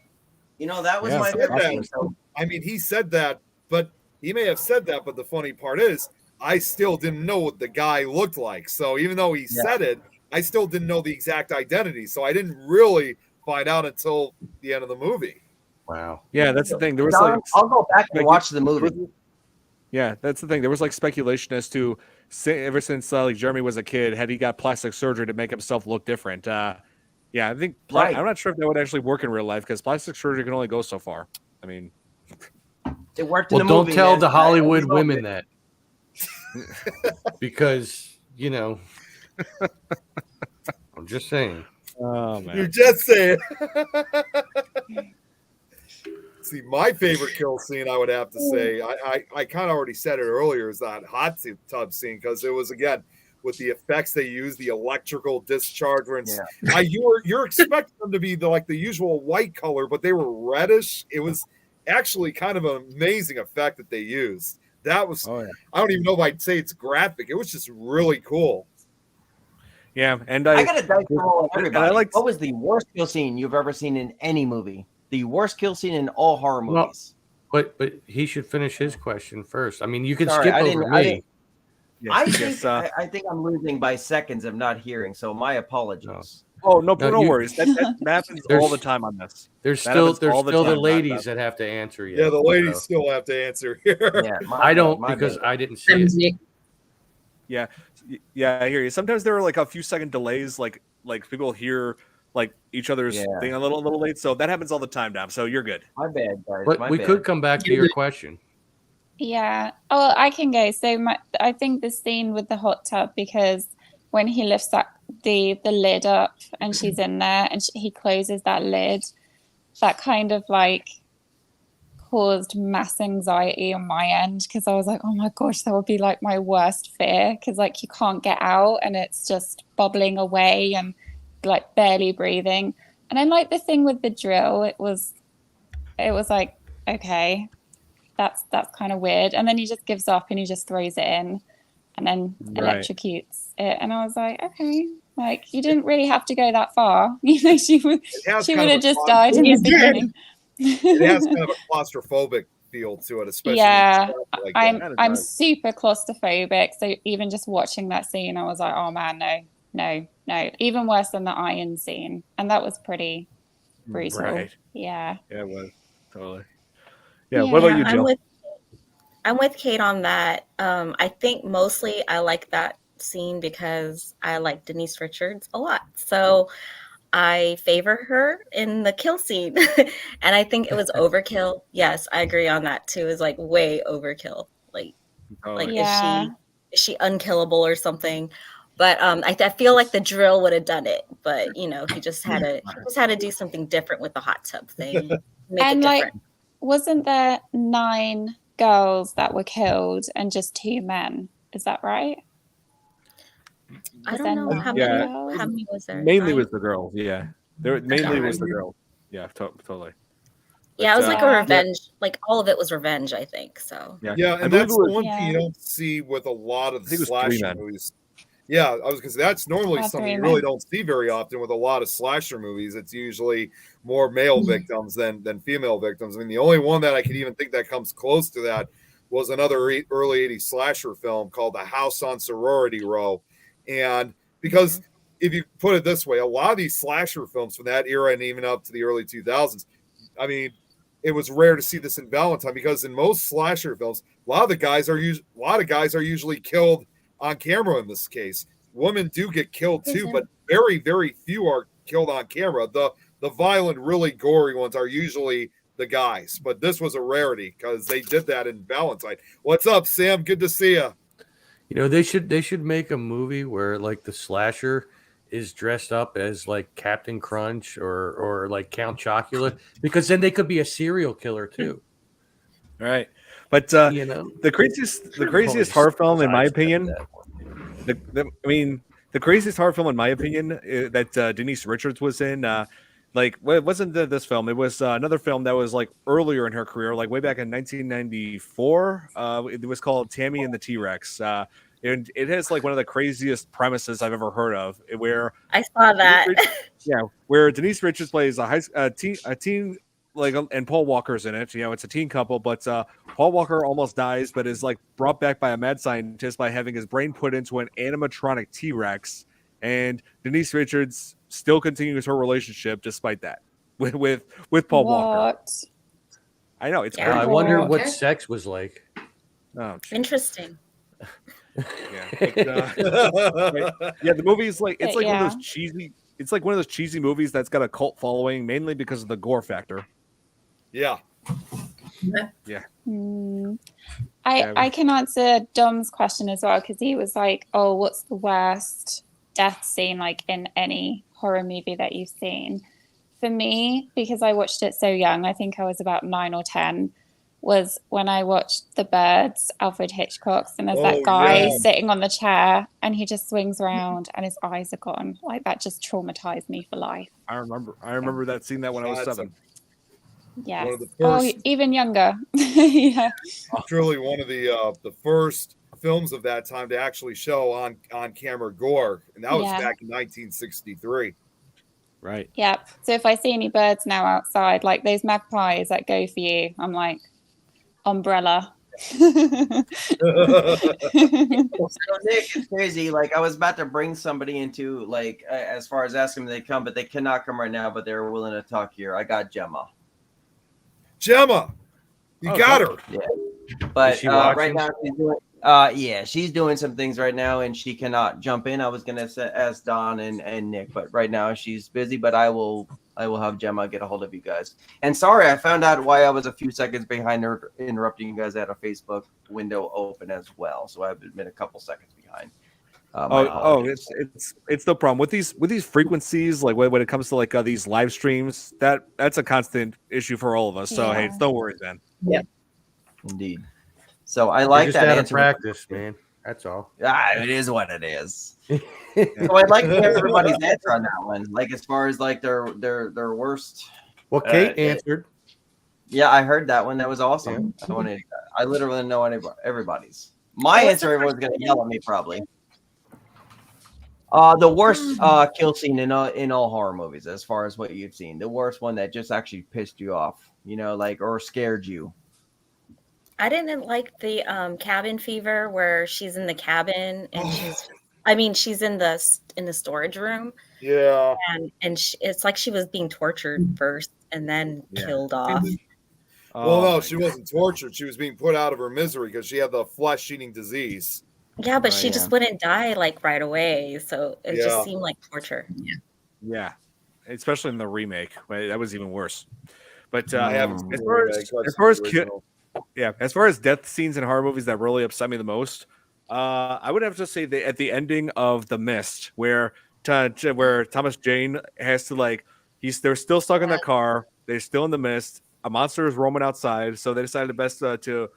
That was my favorite thing. So, I mean, he said that, but he may have said that, but the funny part is, I still didn't know what the guy looked like. So even though he said it, I still didn't know the exact identity. So I didn't really find out until the end of the movie. Wow. Yeah, that's the thing. There was I'll go back and watch the movie. Yeah, that's the thing. There was speculation as to ever since Jeremy was a kid, had he got plastic surgery to make himself look different. Yeah, I think I'm not sure if that would actually work in real life because plastic surgery can only go so far. I mean, it worked in the don't movie. Tell man. the Hollywood women that because I'm just saying. Oh man, you're just saying. See, my favorite kill scene, I would have to say, I kind of already said it earlier, is that hot tub scene because it was again with the effects they used, the electrical discharge. You're expecting them to be the usual white color, but they were reddish. It was actually kind of an amazing effect that they used. That was I don't even know if I'd say it's graphic. It was just really cool. Yeah, and I got a dice roll on everybody. What was the worst kill scene you've ever seen in any movie? The worst kill scene in all horror movies. But he should finish his question first. I mean, you can skip over me. I think I'm losing by seconds of not hearing, so my apologies. Oh no, no worries. That happens all the time on this. There's still the ladies that have to answer. Yeah, the ladies still have to answer here. Yeah, I don't because I didn't see it. Yeah, I hear you. Sometimes there are like a few second delays, like people hear like each other's thing a little late. So that happens all the time, Dom. So you're good. My bad, guys. But we could come back to your question. Yeah. Oh, I can go. So I think the scene with the hot tub, because when he lifts that the lid up and she's in there and he closes that lid, that kind of like caused mass anxiety on my end, because I was like, oh my gosh, that would be like my worst fear, because like you can't get out and it's just bubbling away and like barely breathing. And then like the thing with the drill, it was like, okay, that's kind of weird. And then he just gives up and he just throws it in and then electrocutes it. And I was like, okay, like you didn't really have to go that far. You know, she would have just died in the beginning. It has kind of a claustrophobic feel to it, especially. Yeah, like I'm super claustrophobic. So even just watching that scene, I was like, oh man, no. Even worse than the iron scene, and that was pretty brutal. Right. Yeah. Yeah, it was totally. Yeah. What about you, Jill? I'm with Kate on that. I think mostly I like that scene because I like Denise Richards a lot. So I favor her in the kill scene. And I think it was overkill. Yes, I agree on that too. It's like way overkill. Like is she unkillable or something? But I feel like the drill would have done it. But you know, he just had to do something different with the hot tub thing. And like, wasn't there 9 girls that were killed and just 2 men? Is that right? I don't know how many was there. Mainly was the girls. Yeah, there mainly was the girls. Yeah, totally. Yeah, it was like a revenge. Like all of it was revenge, I think. So yeah, and that's the one thing you don't see with a lot of the slasher movies. Yeah, I was gonna say that's normally something you really don't see very often with a lot of slasher movies. It's usually more male victims than female victims. I mean, the only one that I could even think that comes close to that was another early 80s slasher film called The House on Sorority Row. And because if you put it this way, a lot of these slasher films from that era and even up to the early 2000s, I mean, it was rare to see this in Valentine, because in most slasher films, a lot of guys are usually killed on camera. In this case, women do get killed too, but very, very few are killed on camera. The violent, really gory ones are usually the guys, but this was a rarity because they did that in Valentine. What's up, Sam? Good to see you. You know, they should make a movie where like the slasher is dressed up as like Captain Crunch or like Count Chocula, because then they could be a serial killer too. Right. But you know, the craziest horror film, in my opinion, the craziest horror film, in my opinion, that Denise Richards was in, like, it wasn't this film. It was another film that was like earlier in her career, like way back in 1994. It was called Tammy and the T-Rex. And it has like one of the craziest premises I've ever heard of, where I saw that. Where Denise Richards plays a teen, like, and Paul Walker's in it. You know, it's a teen couple, but Paul Walker almost dies, but is like brought back by a mad scientist by having his brain put into an animatronic T-Rex. And Denise Richards still continues her relationship despite that with Paul Walker. I know it's. I wonder what sex was like. Oh, interesting. Yeah, the movie is like one of those cheesy. It's like one of those cheesy movies that's got a cult following, mainly because of the gore factor. Yeah. Yeah. I can answer Dom's question as well, because he was like, "Oh, what's the worst death scene like in any horror movie that you've seen?" For me, because I watched it so young, I think I was about 9 or 10. Was when I watched The Birds, Alfred Hitchcock's, and there's that guy sitting on the chair and he just swings around and his eyes are gone. Like, that just traumatized me for life. I remember that scene that when I was 7. Yeah. Even younger. Yeah. Truly one of the first films of that time to actually show on camera gore, and that was back in 1963. Right. Yeah. So if I see any birds now outside, like those magpies that go for you, I'm like, umbrella. So Nick, it's crazy. Like I was about to bring somebody into like as far as asking them they come, but they cannot come right now. But they're willing to talk here. I got Gemma. Gemma, you got her. Yeah, but right now she's doing. She's doing some things right now, and she cannot jump in. I was gonna ask Don and Nick, but right now she's busy. But I will have Gemma get a hold of you guys. And sorry, I found out why I was a few seconds behind her interrupting you guys. I had a Facebook window open as well, so I've been a couple seconds behind. It's no problem with these frequencies. Like when it comes to like these live streams, that's a constant issue for all of us. So hey, it's no worries, man. Yeah, indeed. So I like that out answer. Of practice, man. That's all. It is what it is. So I'd like to hear everybody's answer on that one. Like as far as like their worst. Well, Kate answered. Yeah, I heard that one. That was awesome. Yeah. I literally know everybody's. My answer, everyone's gonna yell at me probably. The worst kill scene in all horror movies, as far as what you've seen. The worst one that just actually pissed you off, like or scared you. I didn't like the cabin fever where she's in the cabin and she's in the storage room. Yeah. And it's like she was being tortured first and then killed off. Well, no, she wasn't tortured. She was being put out of her misery because she had the flesh-eating disease. Yeah, but she just wouldn't die like right away. So it just seemed like torture. Yeah. Especially in the remake. That was even worse. But as far as death scenes in horror movies that really upset me the most, I would have to say at the ending of The Mist, where Thomas Jane has to they're still stuck in the car, they're still in the mist, a monster is roaming outside, so they decided best to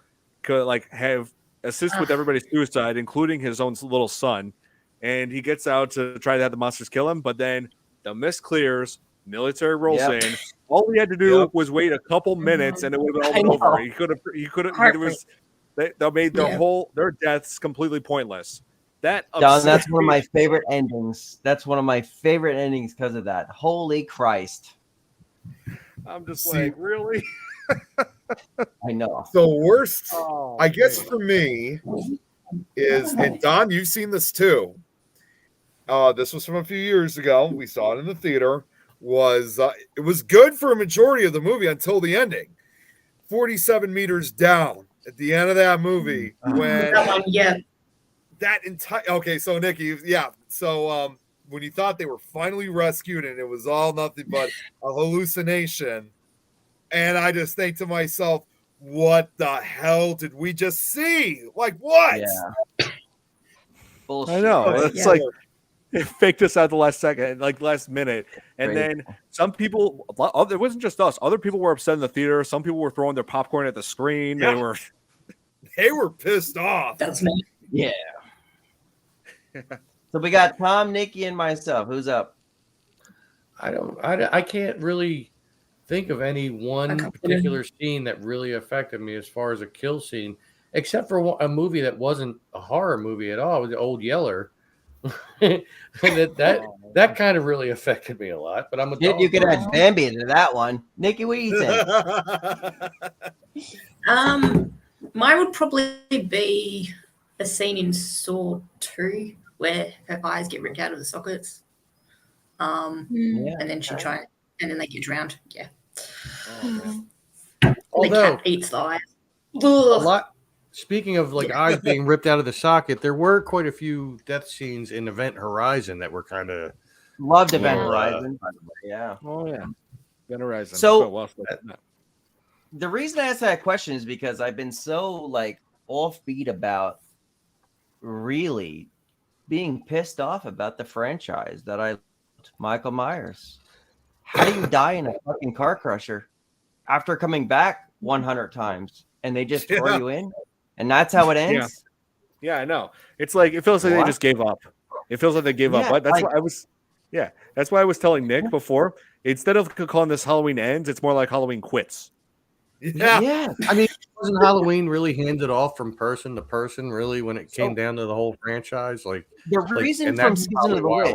have assist with everybody's suicide, including his own little son, and he gets out to try to have the monsters kill him, but then the mist clears, military rolls in. All he had to do was wait a couple minutes, and it would have been all over. He could have. They made their deaths completely pointless. That's one of my favorite endings. That's one of my favorite endings because of that. Holy Christ! I'm just really. I know. The worst, I guess, for me is, and Don, you've seen this too. This was from a few years ago. We saw it in the theater. It was good for a majority of the movie until the ending. 47 meters down at the end of that movie when that entire so Nikki, so when you thought they were finally rescued and it was all nothing but a hallucination, and I just think to myself, what the hell did we just see? Like what? Bullshit. I know. It's like it faked us out the last second, like last minute. And then some people, it wasn't just us. Other people were upset in the theater. Some people were throwing their popcorn at the screen. Yeah. They were pissed off. That's me. Yeah. So we got Tom, Nikki, and myself. Who's up? I can't really think of any one particular scene that really affected me as far as a kill scene, except for a movie that wasn't a horror movie at all. It was The Old Yeller. that kind of really affected me a lot. But I'm you could add Bambi into that one. Nikki, what do you think? Mine would probably be a scene in Saw 2 where her eyes get ripped out of the sockets. And then she tries, and then they get drowned. Yeah. The cat eats the eyes. A lot. Speaking of eyes being ripped out of the socket, there were quite a few death scenes in Event Horizon that were kind of loved. Event Horizon, by the way. Yeah. Oh yeah. Event Horizon. So the reason I asked that question is because I've been so offbeat about really being pissed off about the franchise that I loved, Michael Myers. How do you die in a fucking car crusher after coming back 100 times and they just throw you in? And that's how it ends? Yeah, I know. It's like it feels like they just gave up. It feels like they gave up. But that's why I was that's why I was telling Nick before. Instead of calling this Halloween Ends, it's more like Halloween Quits. Yeah. I mean, wasn't Halloween really handed off from person to person, really, when it came down to the whole franchise? The reason from Season of the Witch.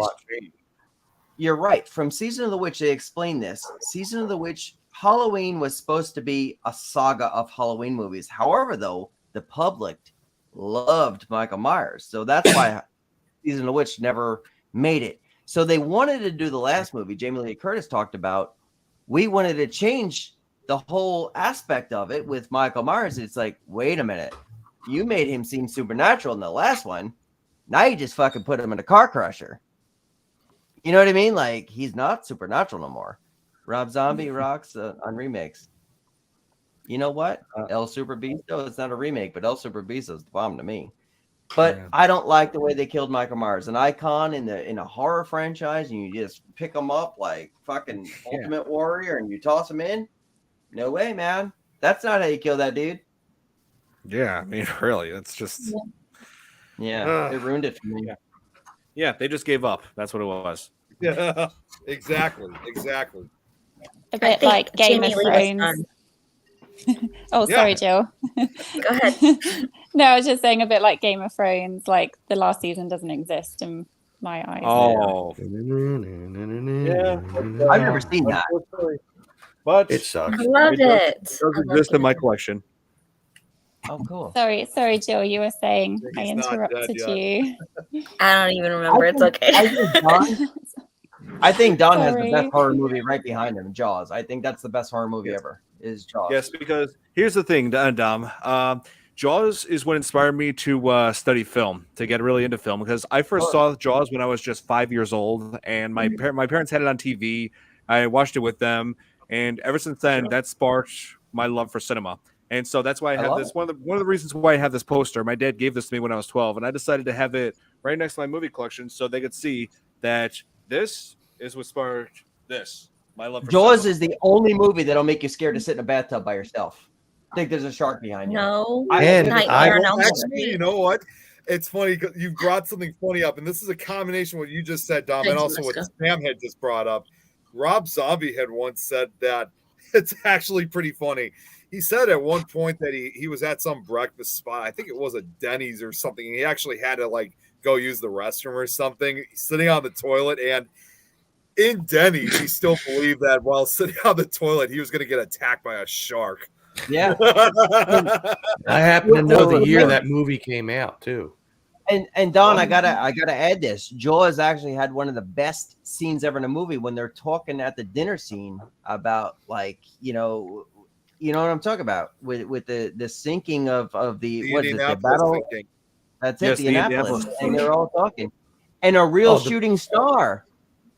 You're right. From Season of the Witch, they explained this. Season of the Witch, Halloween was supposed to be a saga of Halloween movies. However, though, the public loved Michael Myers. So that's why Season of the Witch never made it. So they wanted to do the last movie Jamie Lee Curtis talked about. We wanted to change the whole aspect of it with Michael Myers. It's like, wait a minute. You made him seem supernatural in the last one. Now you just fucking put him in a car crusher. You know what I mean? Like, he's not supernatural no more. Rob Zombie rocks on remakes. You know what? El Super Beasto, it's not a remake, but El Super Beasto is the bomb to me. But I don't like the way they killed Michael Myers, an icon in a horror franchise, and you just pick him up like fucking Ultimate Warrior and you toss him in. No way, man. That's not how you kill that dude. Yeah, I mean, really, it's just it ruined it for me. Yeah, they just gave up. That's what it was. Yeah, exactly. A bit like Game of Thrones. Oh, sorry, Jill. Go ahead. No, I was just saying a bit like Game of Thrones. Like the last season doesn't exist in my eyes. Oh, yeah. I've never seen that, but it sucks. I loved it. It does exist in my collection. Oh, cool. Sorry, Jill. You were saying I interrupted you. I don't even remember. It's okay. I think Don has the best horror movie right behind him, Jaws. I think that's the best horror movie ever. Is Jaws? Yes, because here's the thing, Dom. Jaws is what inspired me to study film, to get really into film. Because I first saw Jaws when I was just 5 years old, and my parents had it on TV. I watched it with them, and ever since then, that sparked my love for cinema. And so that's why I have this. One of the reasons why I have this poster. My dad gave this to me when I was 12, and I decided to have it right next to my movie collection so they could see that this is what sparked this. My love for Jaws cinema. is the only movie that'll make you scared to sit in a bathtub by yourself. Think there's a shark behind you. No, Actually, you know what? It's funny because you brought something funny up, and this is a combination of what you just said, Dom, and also what Sam had just brought up. Rob Zombie had once said that it's actually pretty funny. He said at one point that he was at some breakfast spot. I think it was a Denny's or something. And he actually had to like go use the restroom or something. He's sitting on the toilet, and in Denny's, he still believed that while sitting on the toilet, he was going to get attacked by a shark. Yeah. I happen to know the year that movie came out too. And Don, I gotta add this. Jaws actually had one of the best scenes ever in a movie when they're talking at the dinner scene about like you know what I'm talking about with the sinking of the what is it, the battle. Sinking. That's it, the Indianapolis. And they're all talking. And a real shooting star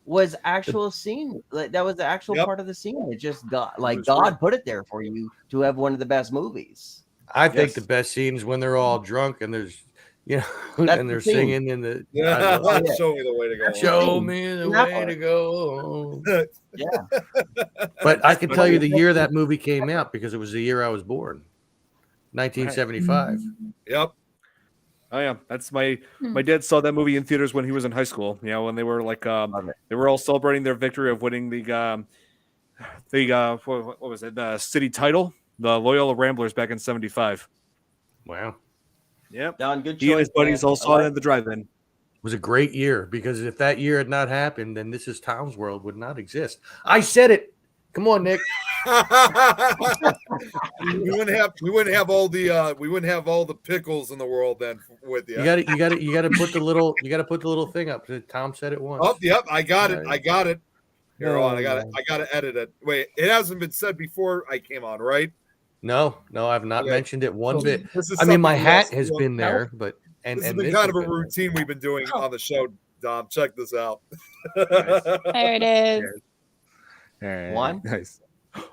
was actual scene. Like that was the actual part of the scene. It just got like God put it there for you to have one of the best movies. I think the best scene is when they're all drunk and there's and they're singing in the show me the way to go. Show me the way to go. Yeah. But I can tell you the year that movie came out because it was the year I was born. 1975. Yep. Oh yeah, that's my dad saw that movie in theaters when he was in high school. You know, when they were like they were all celebrating their victory of winning the what was it, the city title, the Loyola Ramblers back in '75. Wow. Yep. Don, good choice. He and his buddies all saw it at the drive-in. It was a great year because if that year had not happened, then This Is Tom's World would not exist. I said it. Come on, Nick. we wouldn't have all the pickles in the world then with you. You got to put the little thing up. Tom said it once. Oh, yep, I got it. Here on, I got to edit it. Wait, it hasn't been said before I came on, right? No, I've not mentioned it one bit. I mean, my hat has been there, but this has been kind of a routine we've been doing on the show. Dom, check this out. There it is. One. Nice.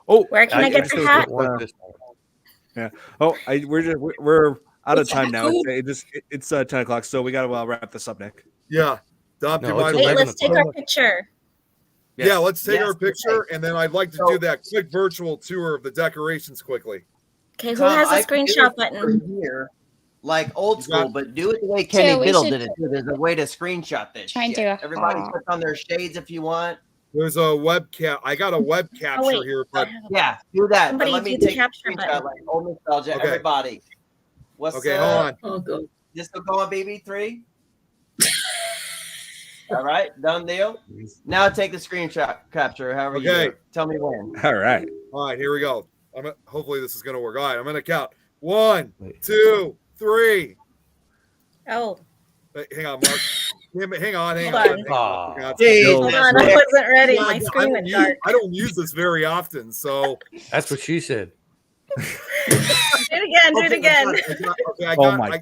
Oh, where can I get the hat? Yeah. Oh, we're out of time now. It's 10 o'clock, so we got to wrap this up, Nick. Yeah. Dom, let's take our picture. Yes. Yeah, let's take our picture, and then I'd like to do that quick virtual tour of the decorations quickly. Okay, who has a screenshot button? Here, like old school, but do it the way Kenny Biddle did it. There's a way to screenshot this. Try and do a Everybody put on their shades if you want. There's a webcam. I got a web capture here, but yeah, do that. Somebody let me do take the capture a screenshot button. like old nostalgia. Okay. Everybody. What's hold on. Oh, good. This will go on BB3. All right, done deal. Now take the screenshot capture. However you do it. Tell me when. All right. All right, here we go. Hopefully this is going to work. All right, I'm going to count 1, 2, 3. Oh. Wait, hang on, Mark. Hang on. Hold Hold on, I wasn't ready. My screen went dark. I don't use this very often, so. That's what she said. Do it again. I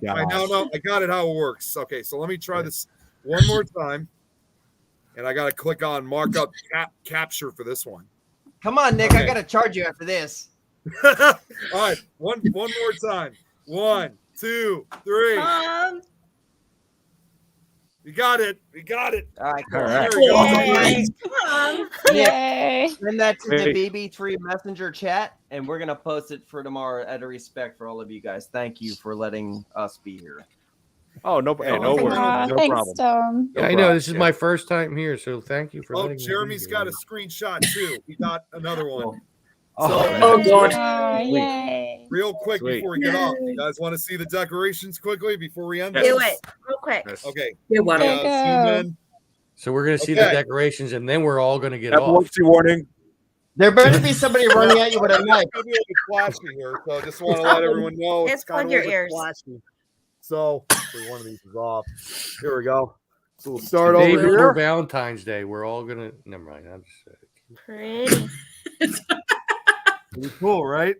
got it how it works. Okay, so let me try this one more time. And I got to click on mark up capture for this one. Come on, Nick. Okay. I got to charge you after this. All right, one more time. 1, 2, 3. We got it. All right, cool. There we go. Come on. Yay. Send that to the BB3 Messenger chat, and we're going to post it for tomorrow out of respect for all of you guys. Thank you for letting us be here. Oh, no worries. No Thanks, problem. Tom. I know. This is my first time here, so thank you for letting me Jeremy's got a screenshot, too. He got another one. Oh, God. Yay. Real quick before we get off, you guys want to see the decorations quickly before we end this? Do it real quick. Okay. So we're going to see the decorations, and then we're all going to get off. Epilepsy warning. There better be somebody running at you with a knife. It's going to be a little flashy here, so I just want to let everyone know it's kind of your ears. Flashy. So one of these is off. Here we go. So we'll start over here. Before Valentine's Day, we're all going to... Never mind. I'm just pretty. Pretty cool, right?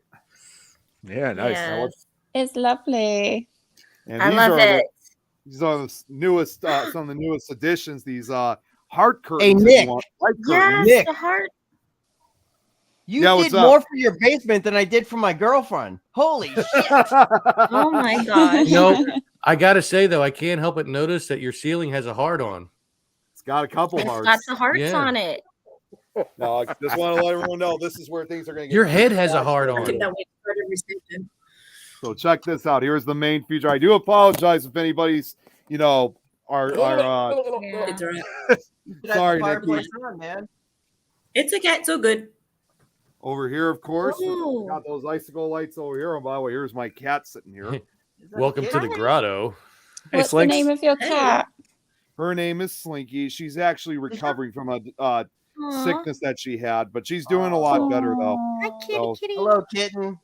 Yeah, nice. Yeah. It's lovely. And I love it. These are the newest, some of the newest additions. These heart curtains. Hey, Nick. Yes, Nick. the heart. You did more for your basement than I did for my girlfriend. Holy shit. Oh, my gosh. You know, I got to say, though, I can't help but notice that your ceiling has a heart on. It's got a couple It's hearts. got the hearts on it. No, I just want to let everyone know this is where things are going to get. Your head has a heart on. So check this out. Here's the main feature. I do apologize if anybody's, our sorry, Nikki. Man. It's okay. It's all good. Over here, of course, got those icicle lights over here. And by the way, here's my cat sitting here. Welcome to the grotto. What's the name of your cat? Her name is Slinky. She's actually recovering from a sickness that she had, but she's doing a lot better though. Hi, kitty. Hello, kitten.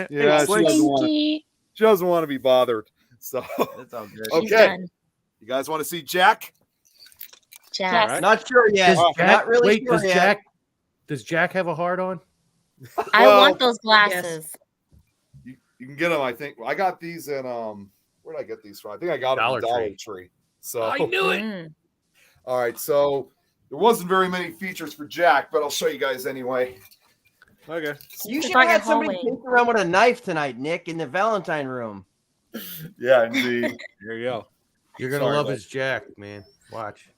Yeah, she doesn't want to be bothered. So that's all good. Okay, you guys want to see Jack? Jack. Right. Not sure yet. Not really sure yet. Does Jack have a heart on? I want those glasses. You can get them. I think I got these in where did I get these from? I think I got them from Dollar Tree. So I knew it. All right, so there wasn't very many features for Jack, but I'll show you guys anyway. Okay. You should have had somebody take around with a knife tonight, Nick, in the Valentine room. Yeah, indeed. Here you go. You're gonna love his Jack, man. Watch.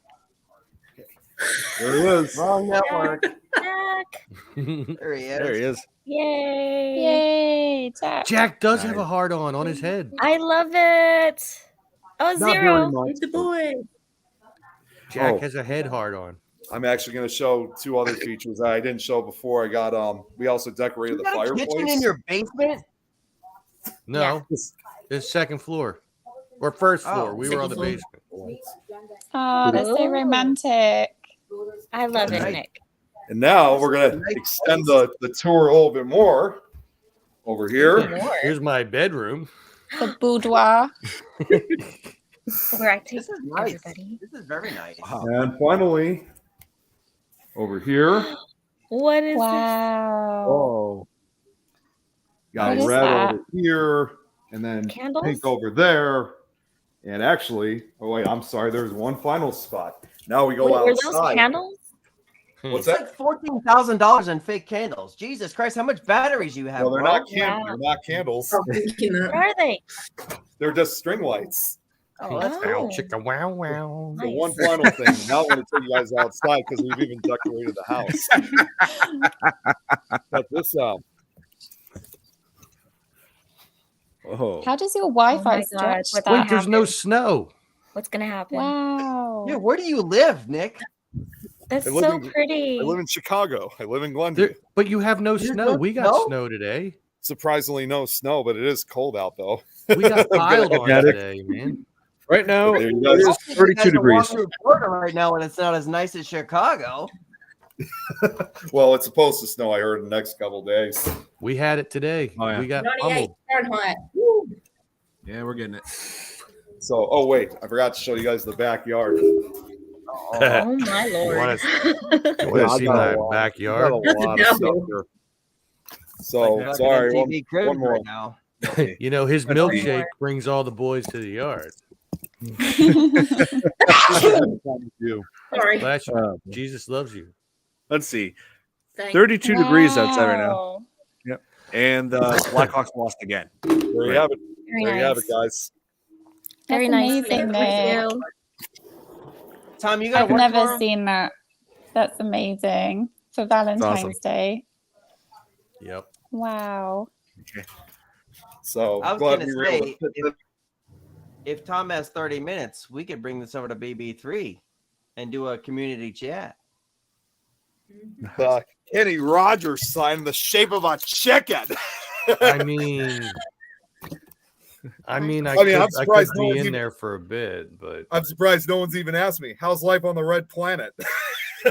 There he is. Wrong network. Jack. There he is. There he is. Yay. Yay, Jack. Jack does have a heart on his head. I love it. Oh, Not Zero. It's the boy. Jack has a head heart on. I'm actually going to show two other features I didn't show before. I got we also decorated the fireplace. Kitchen in your basement? No, it's second floor or first floor. We were on the basement. Oh, that's so romantic. I love it, Nick. And now we're going to extend the tour a little bit more over here. Here's my bedroom. The boudoir. Where I take nice. everybody. This is very nice. And finally, over here. What is Wow. Oh. Got What is red that? over here, and then Candles? pink over there. And actually, oh wait, I'm sorry. There's one final spot. Now we go Wait, were outside. those candles? What's It's that? like $14,000 in fake candles. Jesus Christ, how much batteries you have? No, they're bro? not candles. They're not candles. Where are they? They're just string lights. Oh, that's Oh. Chicka wow wow. So one final thing. Now I'm going to take you guys outside because we've even decorated the house. Check this out. Oh. How does your Wi-Fi my stretch God. that? Wait, there's no snow. What's gonna happen? Wow. Yeah, where do you live, Nick? That's I live so in- pretty. I live in Chicago. I live in Glendale. But you have no There's snow. no We got snow? snow today. Surprisingly, no snow, but it is cold out though. We got piled on Dramatic. today, man. Right now, There you it go. is You guys 32 are degrees. walking through Florida right now, and it's not as nice as Chicago. Well, it's supposed to snow. I heard in the next couple of days. We had it today. Oh, yeah. We got 98 pummeled. Fahrenheit. Yeah, we're getting it. So, oh wait, I forgot to show you guys the backyard. Oh my lord! You want to see my backyard? A lot of stuff here. So Like sorry, MTV Cribs one more. right now. You know, his milkshake brings all the boys to the yard. Sorry. Bless you. Jesus loves you. Let's see. Thank 32 degrees outside right now. Wow. Yep. And the Blackhawks lost again. There you have it. Very There you have it, nice. guys. Very That's nice. amazing, Thank Nick. you. Tom, you got I've work never tomorrow? seen that. That's amazing for Valentine's awesome. Day. Yep. Wow. So I was glad going we to were able say, to fit if Tom has 30 minutes, we could bring this over to BB3 and do a community chat. Kenny Rogers sign in the shape of a chicken. I mean, I I'm could surprised no be one's in even- there for a bit, but I'm surprised no one's even asked me, how's life on the red planet? So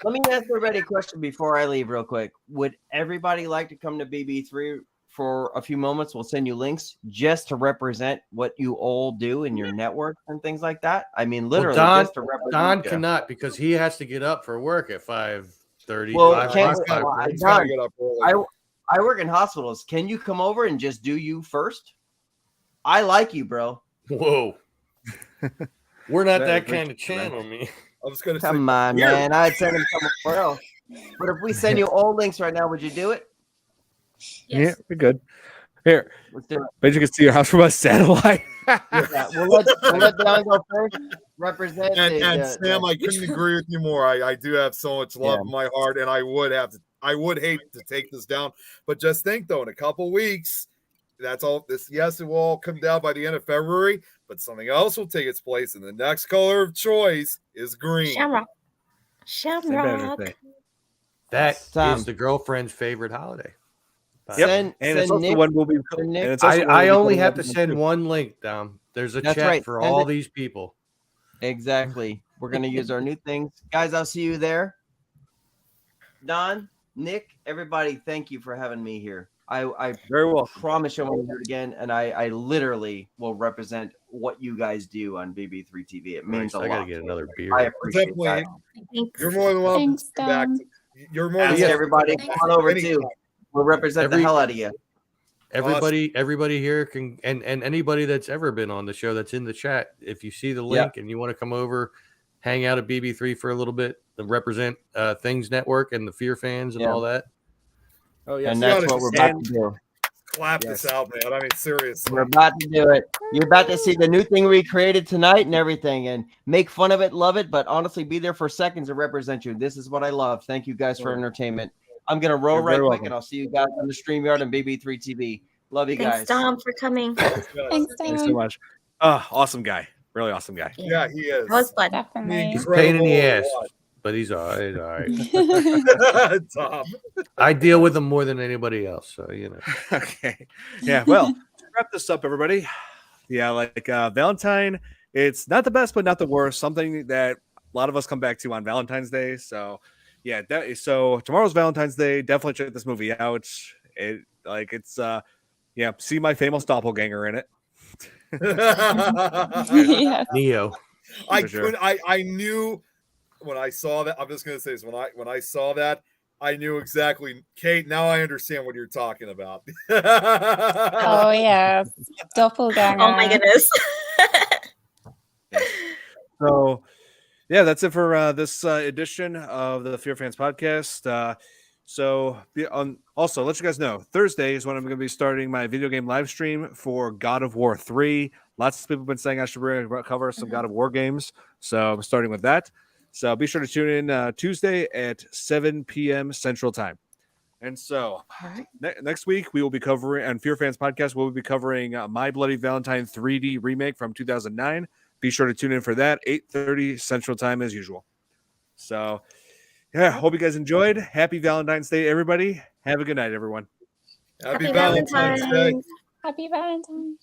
let me ask everybody a question before I leave real quick. Would everybody like to come to BB3 for a few moments? We'll send you links just to represent what you all do in your network and things like that. I mean, literally Don, just to represent. Don cannot because he has to get up for work at 5:30. Well, 5 can't- o'clock, 5:30. He's gotta get up early. I work in hospitals. Can you come over and just do you first? I like you, bro. Whoa. We're not That that is kind of ridiculous, man. channel, man. I was gonna say, Come on, here. man. I'd send him somewhere else. But if we send you all links right now, would you do it? Yeah, we're good. Here, Let's do it. bet you can see your house from a satellite. Yeah, we'll let Don go first. Represent And Sam, I couldn't agree with you more. I do have so much love in my heart, and I would hate to take this down. But just think though, in a couple weeks, that's all this. Yes, it will all come down by the end of February, but something else will take its place, and the next color of choice is green. Shamrock. Same Shamrock. thing. That Tom. is the girlfriend's favorite holiday. Yep. Send And it's also Nick. one we'll be. send Nick. And it's also one I we'll be only going have to to send too. one link, Dom. There's a That's chat right. for Send all it. these people. Exactly. We're gonna use our new things, guys. I'll see you there. Don, Nick, everybody, thank you for having me here. I Very well. promise you I want to do it again, and I literally will represent what you guys do on BB3 TV. It means a I gotta lot. get another beer. I appreciate that. Definitely, you're more than welcome Thanks, to come back. Dom. You're more than Ask welcome. everybody, come on over too. We'll represent the hell out of you. Everybody here can, and anybody that's ever been on the show that's in the chat, if you see the link and you want to come over, hang out at BB3 for a little bit, and represent Things Network and the FearFans and all that. Oh yeah, And that's what we're about to do. Clap this out, man. I mean, seriously. We're about to do it. You're about to see the new thing we created tonight and everything, and make fun of it, love it, but honestly, be there for seconds and represent you. This is what I love. Thank you guys for entertainment. I'm gonna roll You're right very quick, welcome. and I'll see you guys on the StreamYard and BB3 TV. Love you Thanks, guys. Dom, for coming. Thanks, Thanks so Dom. much. Awesome guy. Really awesome guy. Yeah, he is. That was fun. Definitely. He's a pain in the ass, Incredible. but he's all right. He's all right. Tom. I deal with him more than anybody else, so you know. Okay. Yeah. Well, to wrap this up, everybody. Yeah, like Valentine, it's not the best, but not the worst. Something that a lot of us come back to on Valentine's Day. So, yeah. So tomorrow's Valentine's Day. Definitely check this movie out. See my famous doppelganger in it. Yes. Neo. I For sure. could. I knew when I saw that. I'm just gonna say this. When I saw that, I knew exactly. Kate, now I understand what you're talking about. Oh yes. Doppelganger. Oh my goodness. So, yeah, that's it for this edition of the FearFans podcast. Also, let you guys know, Thursday is when I'm going to be starting my video game live stream for God of War 3. Lots of people have been saying I should cover some God of War games, so I'm starting with that. So be sure to tune in Tuesday at 7 p.m. Central Time. And so next week we will be covering on FearFans podcast. We'll be covering My Bloody Valentine 3D remake from 2009. Be sure to tune in for that 8:30 Central Time as usual. So yeah, hope you guys enjoyed. Happy Valentine's Day, everybody. Have a good night, everyone. Happy Valentine's Day. Happy Valentine's.